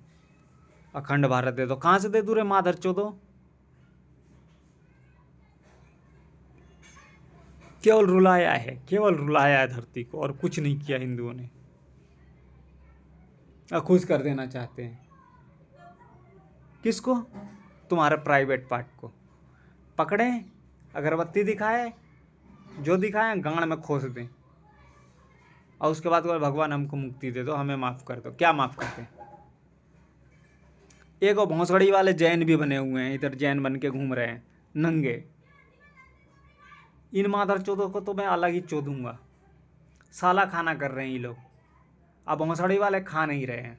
अखंड भारत दे दो। कहां से दे दूं रे मादर चोदो? केवल रुलाया है, केवल रुलाया है धरती को, और कुछ नहीं किया हिंदुओं ने। खुश कर देना चाहते हैं किसको? तुम्हारे प्राइवेट पार्ट को पकड़े, अगरबत्ती दिखाए, जो दिखाए गांड में खोस दें, और उसके बाद भगवान हमको मुक्ति दे दो, हमें माफ कर दो। क्या माफ करते हैं? एक भौंसड़ी वाले जैन भी बने हुए हैं, इधर जैन बन के घूम रहे हैं नंगे। इन मादर चोदों को तो मैं अलग ही चोदूंगा। साला खाना कर रहे हैं ये लोग। अब भौंसड़ी वाले खा नहीं रहे हैं,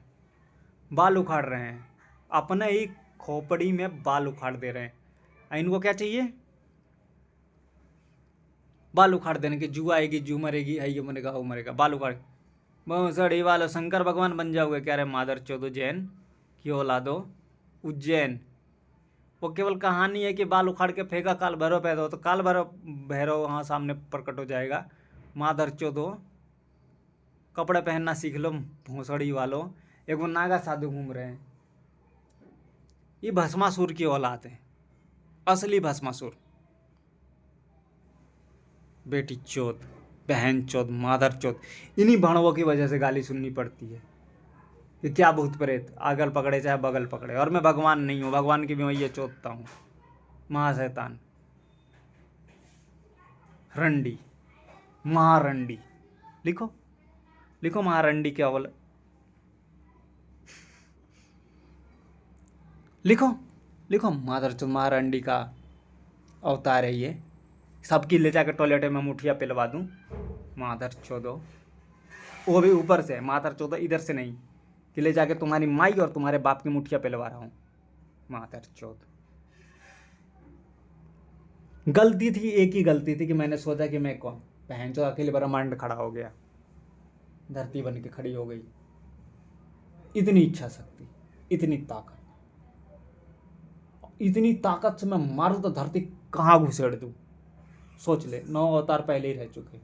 बाल उखाड़ रहे हैं, अपने ही खोपड़ी में बाल उखाड़ दे रहे हैं। इनको क्या चाहिए? बाल उखाड़ देने की। जू आएगी, जू मरेगी, है ये मरेगा, वो मरेगा, बाल उखाड़। भौंसड़ी वाले शंकर भगवान बन जाओगे क्या रे मादर चोदो जैन की औलादो? उज्जैन वो केवल कहानी है कि बाल उखाड़ के फेंका, काल भैरव पैदा हो, तो काल भैरव वहाँ सामने प्रकट हो जाएगा। मादर चोदो, कपड़े पहनना सीख लो भोसड़ी वालों। एक वो नागा साधु घूम रहे हैं, ये भस्मासुर की औलाद है, असली भस्मासुर। बेटी चोद, बहन चोद, मादर चोद, इन्हीं भणवों की वजह से गाली सुननी पड़ती है कि क्या भूत प्रेत आगल पकड़े चाहे बगल पकड़े, और मैं भगवान नहीं हूँ, भगवान की भी मैं ये चोदता हूँ। महाशैतान, रंडी, महारंडी। लिखो लिखो महारंडी के अवल, लिखो लिखो मादर चोद महारंडी का अवतार है ये। सबकी ले जाकर टॉयलेट में मुठिया पिलवा दूं। मादर चोदो, वो भी ऊपर से। मादर चोदो इधर से नहीं कि ले जाके तुम्हारी माई और तुम्हारे बाप की मुठिया पिलवा रहा हूं। मादर चोद। गलती थी, एक ही गलती थी कि मैंने सोचा कि मैं कौन, बहन चोद अकेले ब्रह्मांड खड़ा हो गया, धरती बन के खड़ी हो गई। इतनी इच्छा शक्ति, इतनी ताकत, इतनी ताकत से मैं मारूं तो धरती कहाँ घुसेड़ दूं। सोच ले, 9 अवतार पहले ही रह चुके,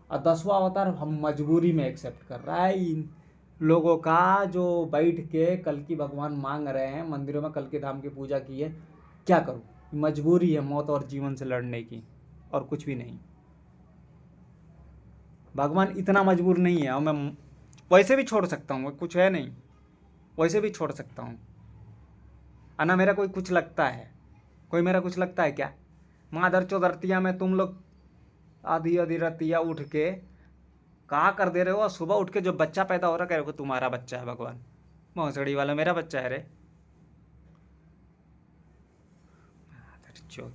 और 10वां अवतार हम मजबूरी में एक्सेप्ट कर रहा है इन लोगों का, जो बैठ के कल की भगवान मांग रहे हैं, मंदिरों में कल के धाम की पूजा की है। क्या करूं, मजबूरी है मौत और जीवन से लड़ने की, और कुछ भी नहीं। भगवान इतना मजबूर नहीं है, और मैं वैसे भी छोड़ सकता हूँ, कुछ है नहीं, वैसे भी छोड़ सकता हूँ। ना मेरा कोई कुछ लगता है, कोई मेरा कुछ लगता है क्या? मादर चौधरतिया में तुम लोग आधी आधी रतिया उठ के कहा कर दे रहे हो, और सुबह उठ के जो बच्चा पैदा हो रहा कह रहे हो तुम्हारा बच्चा है। भगवान, भौंसड़ी वाला मेरा बच्चा है रे। मादर चौध,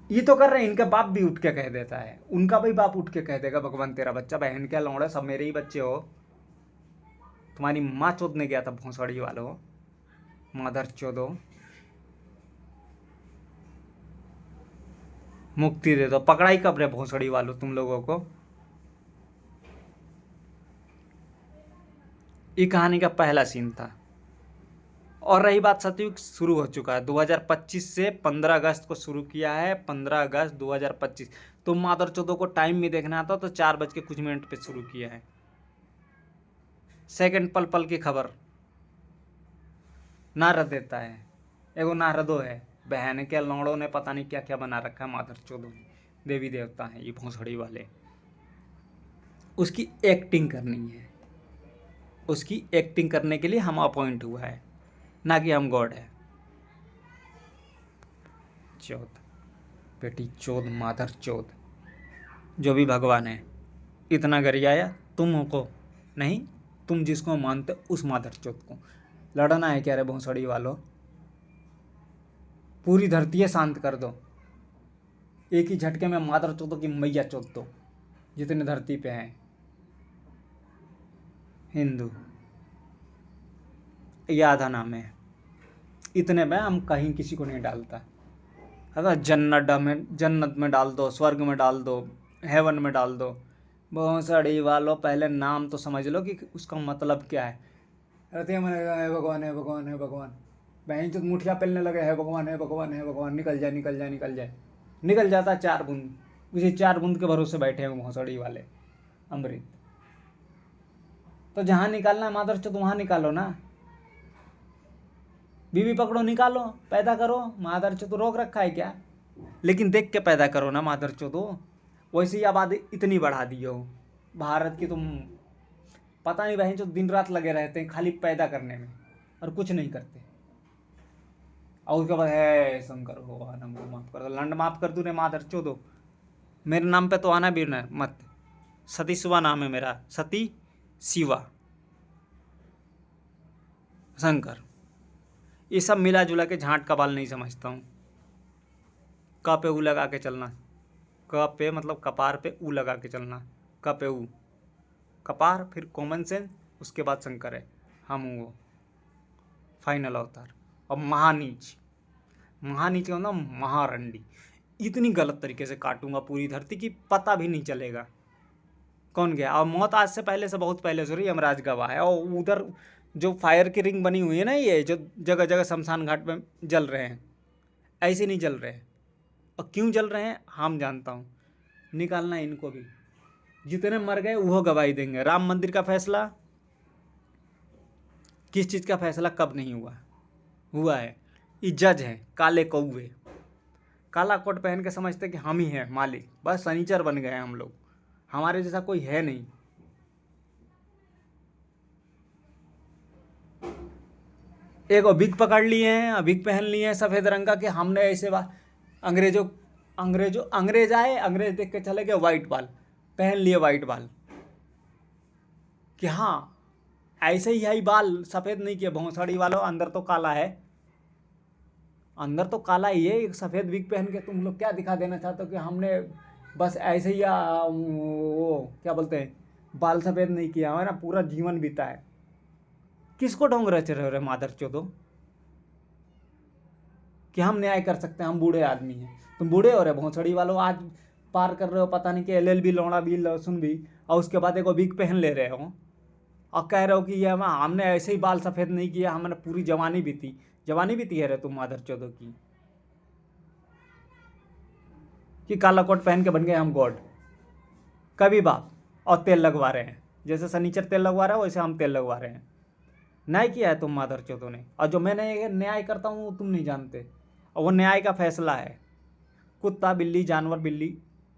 ये तो कर रहे हैं, इनका बाप भी उठ के कह देता है, उनका भी बाप उठ के कह देगा भगवान तेरा बच्चा। बहन क्या लौड़ा, सब मेरे ही बच्चे हो। तुम्हारी माँ चोदने गया था भौंसड़ी वालों, मादर चोदो। मुक्ति दे दो। पकड़ाई कब रे भौंसड़ी वालों तुम लोगों को? ये कहानी का पहला सीन था। और रही बात, सतयुग शुरू हो चुका है 2025 से। 15 अगस्त को शुरू किया है, 15 अगस्त 2025। तो मादर चौदह को टाइम भी देखना था तो 4 बज के कुछ मिनट पे शुरू किया है। सेकंड पल पल की खबर नारद देता है। एगो नारदो है, बहन के लौड़ों ने पता नहीं क्या क्या बना रखा है। मादर चौदह देवी देवता है ये भौंसड़ी वाले। उसकी एक्टिंग करनी है, उसकी एक्टिंग करने के लिए हम अपॉइंट हुआ है, ना कि हम गॉड है। चौथ, बेटी चौथ, मादर चौथ। जो भी भगवान है, इतना गरियाया तुम को नहीं, तुम जिसको मानते उस मादरचोद को। लड़ना है क्या रे भोंसड़ी वालों? पूरी धरती शांत कर दो, एक ही झटके में मादरचोदों की मैया चोद दो जितने धरती पे हैं हिंदू। याद आना में इतने में हम कहीं किसी को नहीं डालता है। जन्नत में डाल दो, स्वर्ग में डाल दो, हेवन में डाल दो। भोंसड़ी वालों, पहले नाम तो समझ लो कि उसका मतलब क्या है। रहते मैंने है भगवान, है भगवान, है भगवान, बहन जो मुठिया पेलने लगे, है भगवान, है भगवान, है भगवान, निकल जाए निकल जाए निकल जाए, निकल जाता 4 बूंद। उसी 4 बूंद के भरोसे बैठे हैं भोंसड़ी वाले अमृत। तो जहाँ निकालना है मादरचोद वहाँ निकालो ना। बीवी पकड़ो, निकालो, पैदा करो। मादरचोद रोक रखा है क्या? लेकिन देख के पैदा करो ना मादरचोदो। वैसे ही आबादी इतनी बढ़ा दी हो भारत की, तुम पता नहीं बहन जो दिन रात लगे रहते हैं खाली पैदा करने में और कुछ नहीं करते। और उसके बाद है शंकर भगवान हमको माफ कर दो, लंड माफ कर दूँ रे मादरचोदो। मेरे नाम पे तो आना भी न मत। सती शिवा नाम है मेरा, सती शिवा शंकर। ये सब मिला जुला के झांट का बाल नहीं समझता हूँ। क पे ऊ लगा के चलना, क पे मतलब कपार पे ऊ लगा के चलना, क पे ऊ कपार, फिर कॉमन सेंस, उसके बाद शंकर है, हम वो फाइनल अवतार। और महानीच, महानीच का मतलब महारंडी। इतनी गलत तरीके से काटूंगा पूरी धरती की पता भी नहीं चलेगा कौन गया। और मौत आज से पहले से, बहुत पहले से रही, यमराज गवाह है। और उधर जो फायर की रिंग बनी हुई है ना, ये जो जगह जगह शमशान घाट में जल रहे हैं, ऐसे नहीं जल रहे हैं। और क्यों जल रहे हैं हम जानता हूँ। निकालना है इनको भी, जितने मर गए वो गवाही देंगे। राम मंदिर का फैसला, किस चीज़ का फैसला कब नहीं हुआ, हुआ है। ये जज हैं काले कौवे, काला कोट पहन के समझते कि हम ही हैं मालिक, बस सनीचर बन गए हम लोग, हमारे जैसा कोई है नहीं। एक विग पकड़ लिए हैं, विग पहन लिए हैं सफ़ेद रंग का कि हमने ऐसे अंग्रेज आए, अंग्रेज देख के चले गए, वाइट बाल पहन लिए, वाइट बाल कि हाँ ऐसे ही है, बाल सफ़ेद नहीं किए। भोंसड़ी वालों, अंदर तो काला है, अंदर तो काला ही है। एक सफ़ेद विग पहन के तुम लोग क्या दिखा देना चाहते हो कि हमने बस ऐसे ही वो क्या बोलते हैं, बाल सफ़ेद नहीं किया, हमारा पूरा जीवन बीता है। किसको ढोंग रचे रहे मादरचोदो कि हम न्याय कर सकते हैं, हम बूढ़े आदमी हैं। तुम बूढ़े हो रहे भोंसड़ी वालों, आज पार कर रहे हो पता नहीं कि LLB, लौड़ा भी, लहसुन भी, और उसके बाद एक विग पहन ले रहे हो और कह रहे हो कि ये हमने ऐसे ही बाल सफ़ेद नहीं किया, हमने पूरी जवानी बीती। जवानी बीती है रे तुम मादरचोदो की, कि काला कोट पहन के बन गए हम गॉड कभी बाप। और तेल लगवा रहे हैं, जैसे सनीचर तेल लगवा रहा है वैसे हम तेल लगवा रहे हैं। न्याय किया है तुम मादरचोदों ने, और जो मैं न्याय करता हूँ वो तुम नहीं जानते। और वो न्याय का फैसला है, कुत्ता बिल्ली जानवर, बिल्ली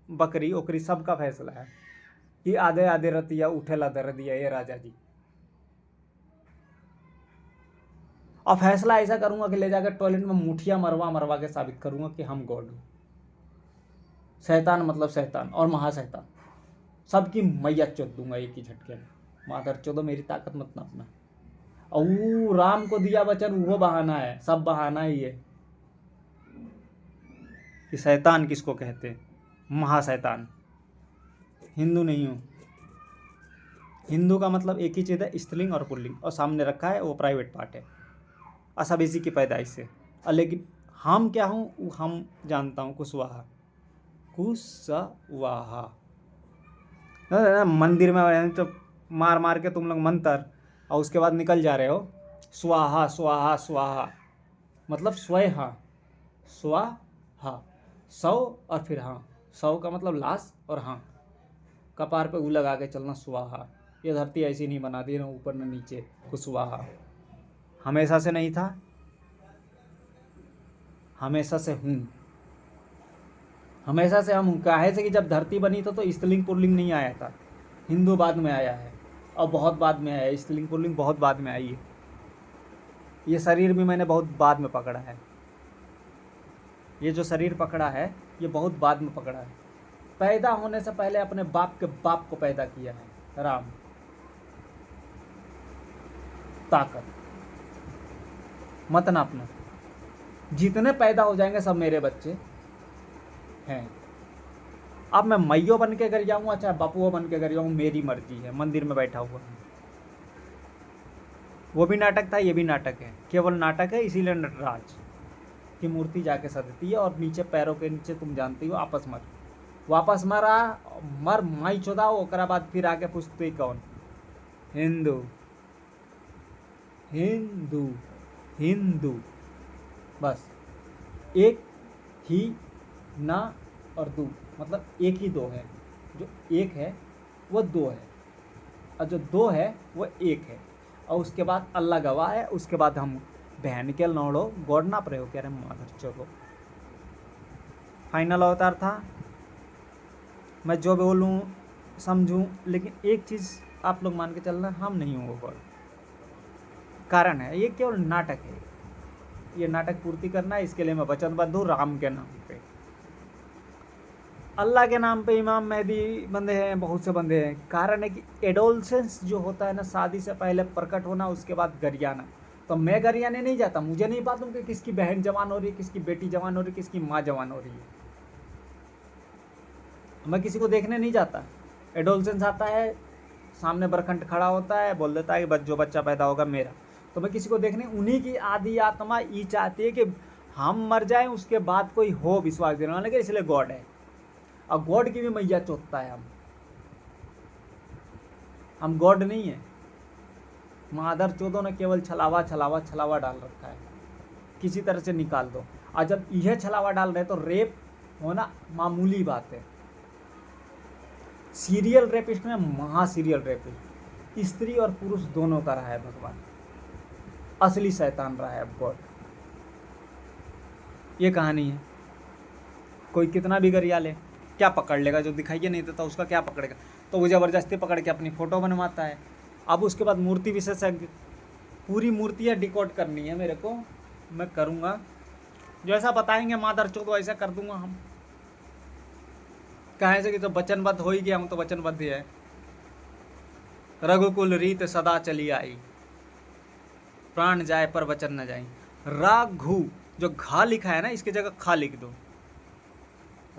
बकरी ओकरी सब का फैसला है कि आधे आधे रतिया उठेला दर दिया ये राजा जी। और फैसला ऐसा करूंगा कि ले जाकर टॉयलेट में मुठिया मरवा मरवा के साबित करूंगा कि हम गॉड हूँ। शैतान मतलब शैतान और महाशैतान, सबकी मैया चोद दूंगा एक ही झटके में। मादरचोदो मेरी ताकत मत नापना। और वो राम को दिया वचन, वो बहाना है, सब बहाना ही है। कि शैतान किसको कहते हैं, महाशैतान। हिंदू नहीं हूँ। हिंदू का मतलब एक ही चीज़ है, स्त्रीलिंग और पुल्लिंग, और सामने रखा है वो प्राइवेट पार्ट है, और सब इसी की पैदाइश से। लेकिन हम क्या हूँ हम जानता हूँ, कुशवाहा, कुशवाहा। मंदिर में तो मार मार के तुम लोग मंत्र, और उसके बाद निकल जा रहे हो स्वाहा स्वाहा स्वाहा, मतलब स्वहा, स्वाहा 100 और फिर हाँ, 100 का मतलब लाश और हाँ, कपार पे ऊ लगा के चलना स्वाहा। ये धरती ऐसी नहीं बना दी ना ऊपर ना नीचे, कुशवाहा हमेशा से नहीं था, हमेशा से हूँ, हमेशा से हम हूँ। काहे से कि जब धरती बनी तो स्त्रीलिंग पुल्लिंग नहीं आया था, हिंदू बाद में आया है, और बहुत बाद में आया है। स्त्रीलिंग पुल्लिंग बहुत बाद में आई है। ये शरीर भी मैंने बहुत बाद में पकड़ा है, ये जो शरीर पकड़ा है ये बहुत बाद में पकड़ा है। पैदा होने से पहले अपने बाप के बाप को पैदा किया है राम। ताकत मत नापना, जितने पैदा हो जाएंगे सब मेरे बच्चे हैं। अब मैं मैयो बन के घर जाऊंगा चाहे बापुओ बन के घर जाऊँ, मेरी मर्जी है। मंदिर में बैठा हुआ वो भी नाटक था, ये भी नाटक है, केवल नाटक है। इसीलिए नटराज की मूर्ति जाके सजती है और नीचे पैरों के नीचे तुम जानती हो आपस मर, वापस मर माई चौदा, ओकरा बाद फिर आके पूछते कौन? हिंदू हिंदू हिंदू, बस एक ही ना और दो, मतलब एक ही दो है। जो एक है वो दो है, और जो दो है वो एक है। और उसके बाद अल्लाह गवाह है। उसके बाद हम बहन के नौड़ो गॉड ना प्रयोग कह रहे माधर चोको। फाइनल अवतार था, मैं जो बोलूँ समझूँ, लेकिन एक चीज़ आप लोग मान के चलना, हम नहीं होंगे गॉड। कारण है ये केवल नाटक है, ये नाटक पूर्ति करना है। इसके लिए मैं वचनबद्ध हूँ राम के नाम पे, अल्लाह के नाम पे। इमाम मेहदी बंदे हैं, बहुत से बंदे हैं। कारण है कि एडोलसेंस जो होता है ना, शादी से पहले प्रकट होना, उसके बाद गरियाना। तो मैं गरियाने नहीं जाता, मुझे नहीं मालूम कि किसकी बहन जवान हो रही है, किसकी बेटी जवान हो रही है, किसकी माँ जवान हो रही है। मैं किसी को देखने नहीं जाता। एडोलसेंस आता है, सामने बरखंड खड़ा होता है, बोल देता है कि जो बच्चा पैदा होगा मेरा। तो मैं किसी को देखने, उन्हीं की आधी आत्मा ये चाहती है कि हम मर जाएं, उसके बाद कोई हो विश्वास देने वाला, इसलिए गॉड है। और गॉड की भी मैया चोतता है। हम गॉड नहीं है। मादर चोदों ने केवल छलावा छलावा छलावा डाल रखा है, किसी तरह से निकाल दो। और जब यह छलावा डाल रहे तो रेप होना मामूली बात है। सीरियल रेपिस्ट में महा सीरियल रेपिस्ट स्त्री और पुरुष दोनों का रहा है भगवान, असली शैतान रहा है गॉड। ये कहानी है। कोई कितना भी गरिया ले, क्या पकड़ लेगा? जो दिखाइए नहीं देता उसका क्या पकड़ेगा? तो वो ज़बरदस्ती पकड़ के अपनी फ़ोटो बनवाता है। अब उसके बाद मूर्ति विशेषज्ञ, पूरी मूर्तियाँ डिकोड करनी है मेरे को, मैं करूँगा। जैसा बताएंगे मादर चौथ वैसा कर दूंगा हम। कहे से कि तो वचनबद्ध हो ही गया हूँ, तो वचनबद्ध ही है। रघुकुल रीत सदा चली आई, प्राण जाए पर वचन न जाए। राघु जो घा लिखा है ना, इसकी जगह खा लिख दो।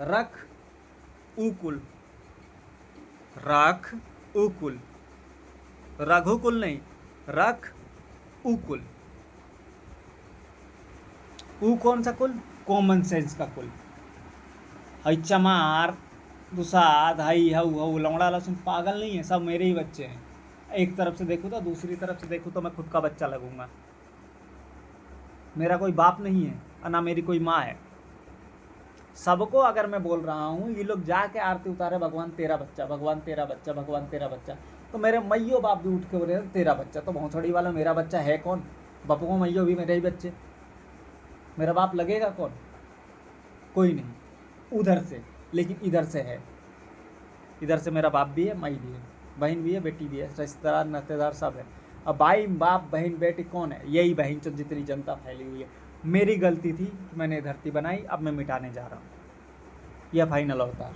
रख उकुल, राख उकुल, रघुकुल नहीं, रख उकुल। ऊ कौन सा कुल? कॉमन सेंस का कुल। हई चमार दुसाद हई हऊ हऊ लौड़ा लहसुन पागल नहीं है, सब मेरे ही बच्चे हैं। एक तरफ से देखूँ तो, दूसरी तरफ से देखूँ तो मैं खुद का बच्चा लगूंगा। मेरा कोई बाप नहीं है और ना मेरी कोई माँ है। सबको अगर मैं बोल रहा हूँ, ये लोग जाके आरती उतारे भगवान तेरा बच्चा, भगवान तेरा बच्चा, भगवान तेरा बच्चा, तो मेरे मैयो बाप भी उठ के बोले तेरा बच्चा। तो भौंसड़ी वाला मेरा बच्चा है कौन? बापू मैयो भी मेरे ही बच्चे, मेरा बाप लगेगा कौन? कोई नहीं उधर से, लेकिन इधर से है। इधर से मेरा बाप भी है, माई भी है, बहन भी है, बेटी भी है, रिश्तेदार नातेदार सब है। अब भाई बाप बहन बेटी कौन है? यही बहन चो जितनी जनता फैली हुई है। मेरी गलती थी कि मैंने धरती बनाई, अब मैं मिटाने जा रहा हूँ। यह फाइनल अवतार।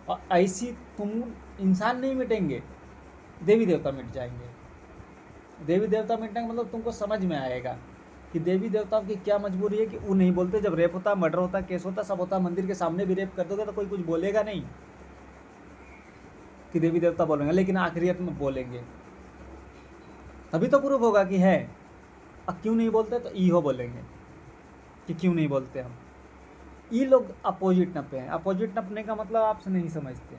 और ऐसी तुम इंसान नहीं मिटेंगे, देवी देवता मिट जाएंगे। देवी देवता मिटने का मतलब तुमको समझ में आएगा कि देवी देवताओं की क्या मजबूरी है कि वो नहीं बोलते। जब रेप होता, मर्डर होता, केस होता, सब होता, मंदिर के सामने भी रेप कर दोगे तो कोई कुछ बोलेगा नहीं कि देवी देवता बोलेंगे, लेकिन आखिरियत में बोलेंगे। तभी तो प्रूफ होगा कि है। अब क्यों नहीं बोलते? तो ईहो बोलेंगे कि क्यों नहीं बोलते हम। ये लोग अपोजिट नपे हैं। अपोजिट नपने का मतलब आपसे नहीं समझते।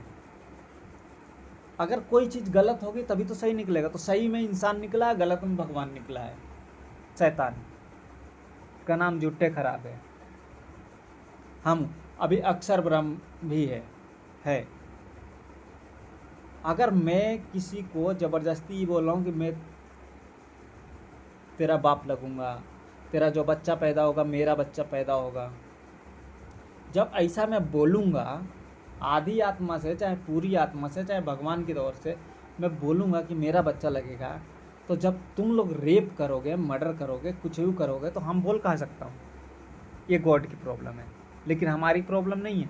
अगर कोई चीज़ गलत होगी तभी तो सही निकलेगा। तो सही में इंसान निकला है, गलत में भगवान निकला है। शैतान का नाम जुट्टे खराब है। हम अभी अक्षर ब्रह्म भी है। अगर मैं किसी को ज़बरदस्ती बोल रहा हूँ कि मैं तेरा बाप लगूंगा, तेरा जो बच्चा पैदा होगा मेरा बच्चा पैदा होगा, जब ऐसा मैं बोलूँगा आधी आत्मा से, चाहे पूरी आत्मा से, चाहे भगवान की तौर से मैं बोलूँगा कि मेरा बच्चा लगेगा, तो जब तुम लोग रेप करोगे, मर्डर करोगे, कुछ भी करोगे, तो हम बोल कह सकता हूँ। ये गॉड की प्रॉब्लम है, लेकिन हमारी प्रॉब्लम नहीं है।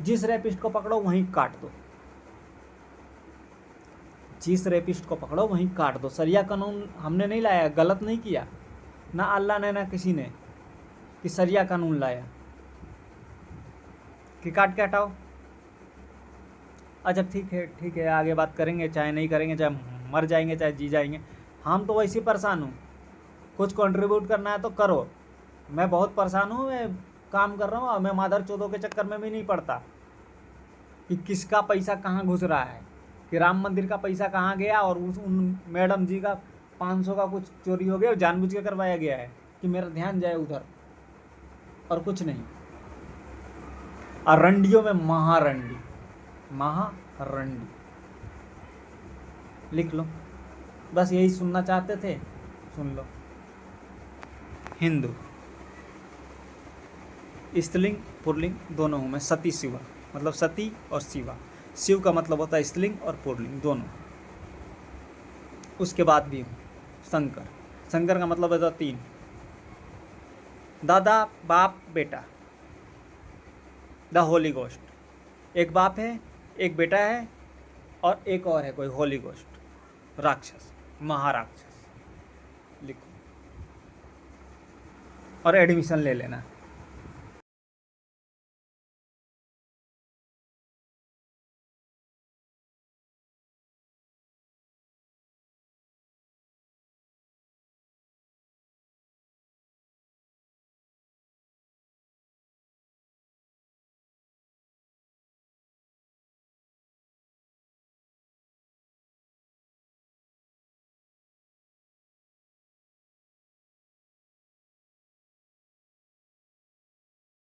जिस रेपिस्ट को पकड़ो वहीं काट दो, जिस रेपिस्ट को पकड़ो वहीं काट दो। शरिया कानून हमने नहीं लाया, गलत नहीं किया, ना अल्लाह ने ना किसी ने कि शरिया कानून लाया कि काट के हटाओ। अच्छा ठीक है, आगे बात करेंगे, चाहे नहीं करेंगे, चाहे मर जाएंगे चाहे जी जाएंगे, हम तो वैसे ही परेशान हूँ। कुछ कंट्रीब्यूट करना है तो करो, मैं बहुत परेशान हूँ, मैं काम कर रहा हूँ, और मैं मादर चौधों के चक्कर में भी नहीं पड़ता कि किसका पैसा कहाँ घुस रहा है, कि राम मंदिर का पैसा कहाँ गया और उन मैडम जी का 500 का कुछ चोरी हो गया और जानबूझ के करवाया गया है, कि मेरा ध्यान जाए उधर, और कुछ नहीं। और रंडियों में महारंडी, महारंडी लिख लो, बस यही सुनना चाहते थे, सुन लो। हिंदू, स्त्रीलिंग पुल्लिंग दोनों हूँ मैं, सती शिवा, मतलब सती और शिवा। शिव का मतलब होता है स्त्रीलिंग और पुल्लिंग दोनों। उसके बाद भी हूँ शंकर, शंकर का मतलब होता है 3, दादा बाप बेटा, द होली गोस्ट। एक बाप है, एक बेटा है, और एक और है कोई होली गोस्ट, राक्षस, महाराक्षस। लिखो और एडमिशन ले लेना।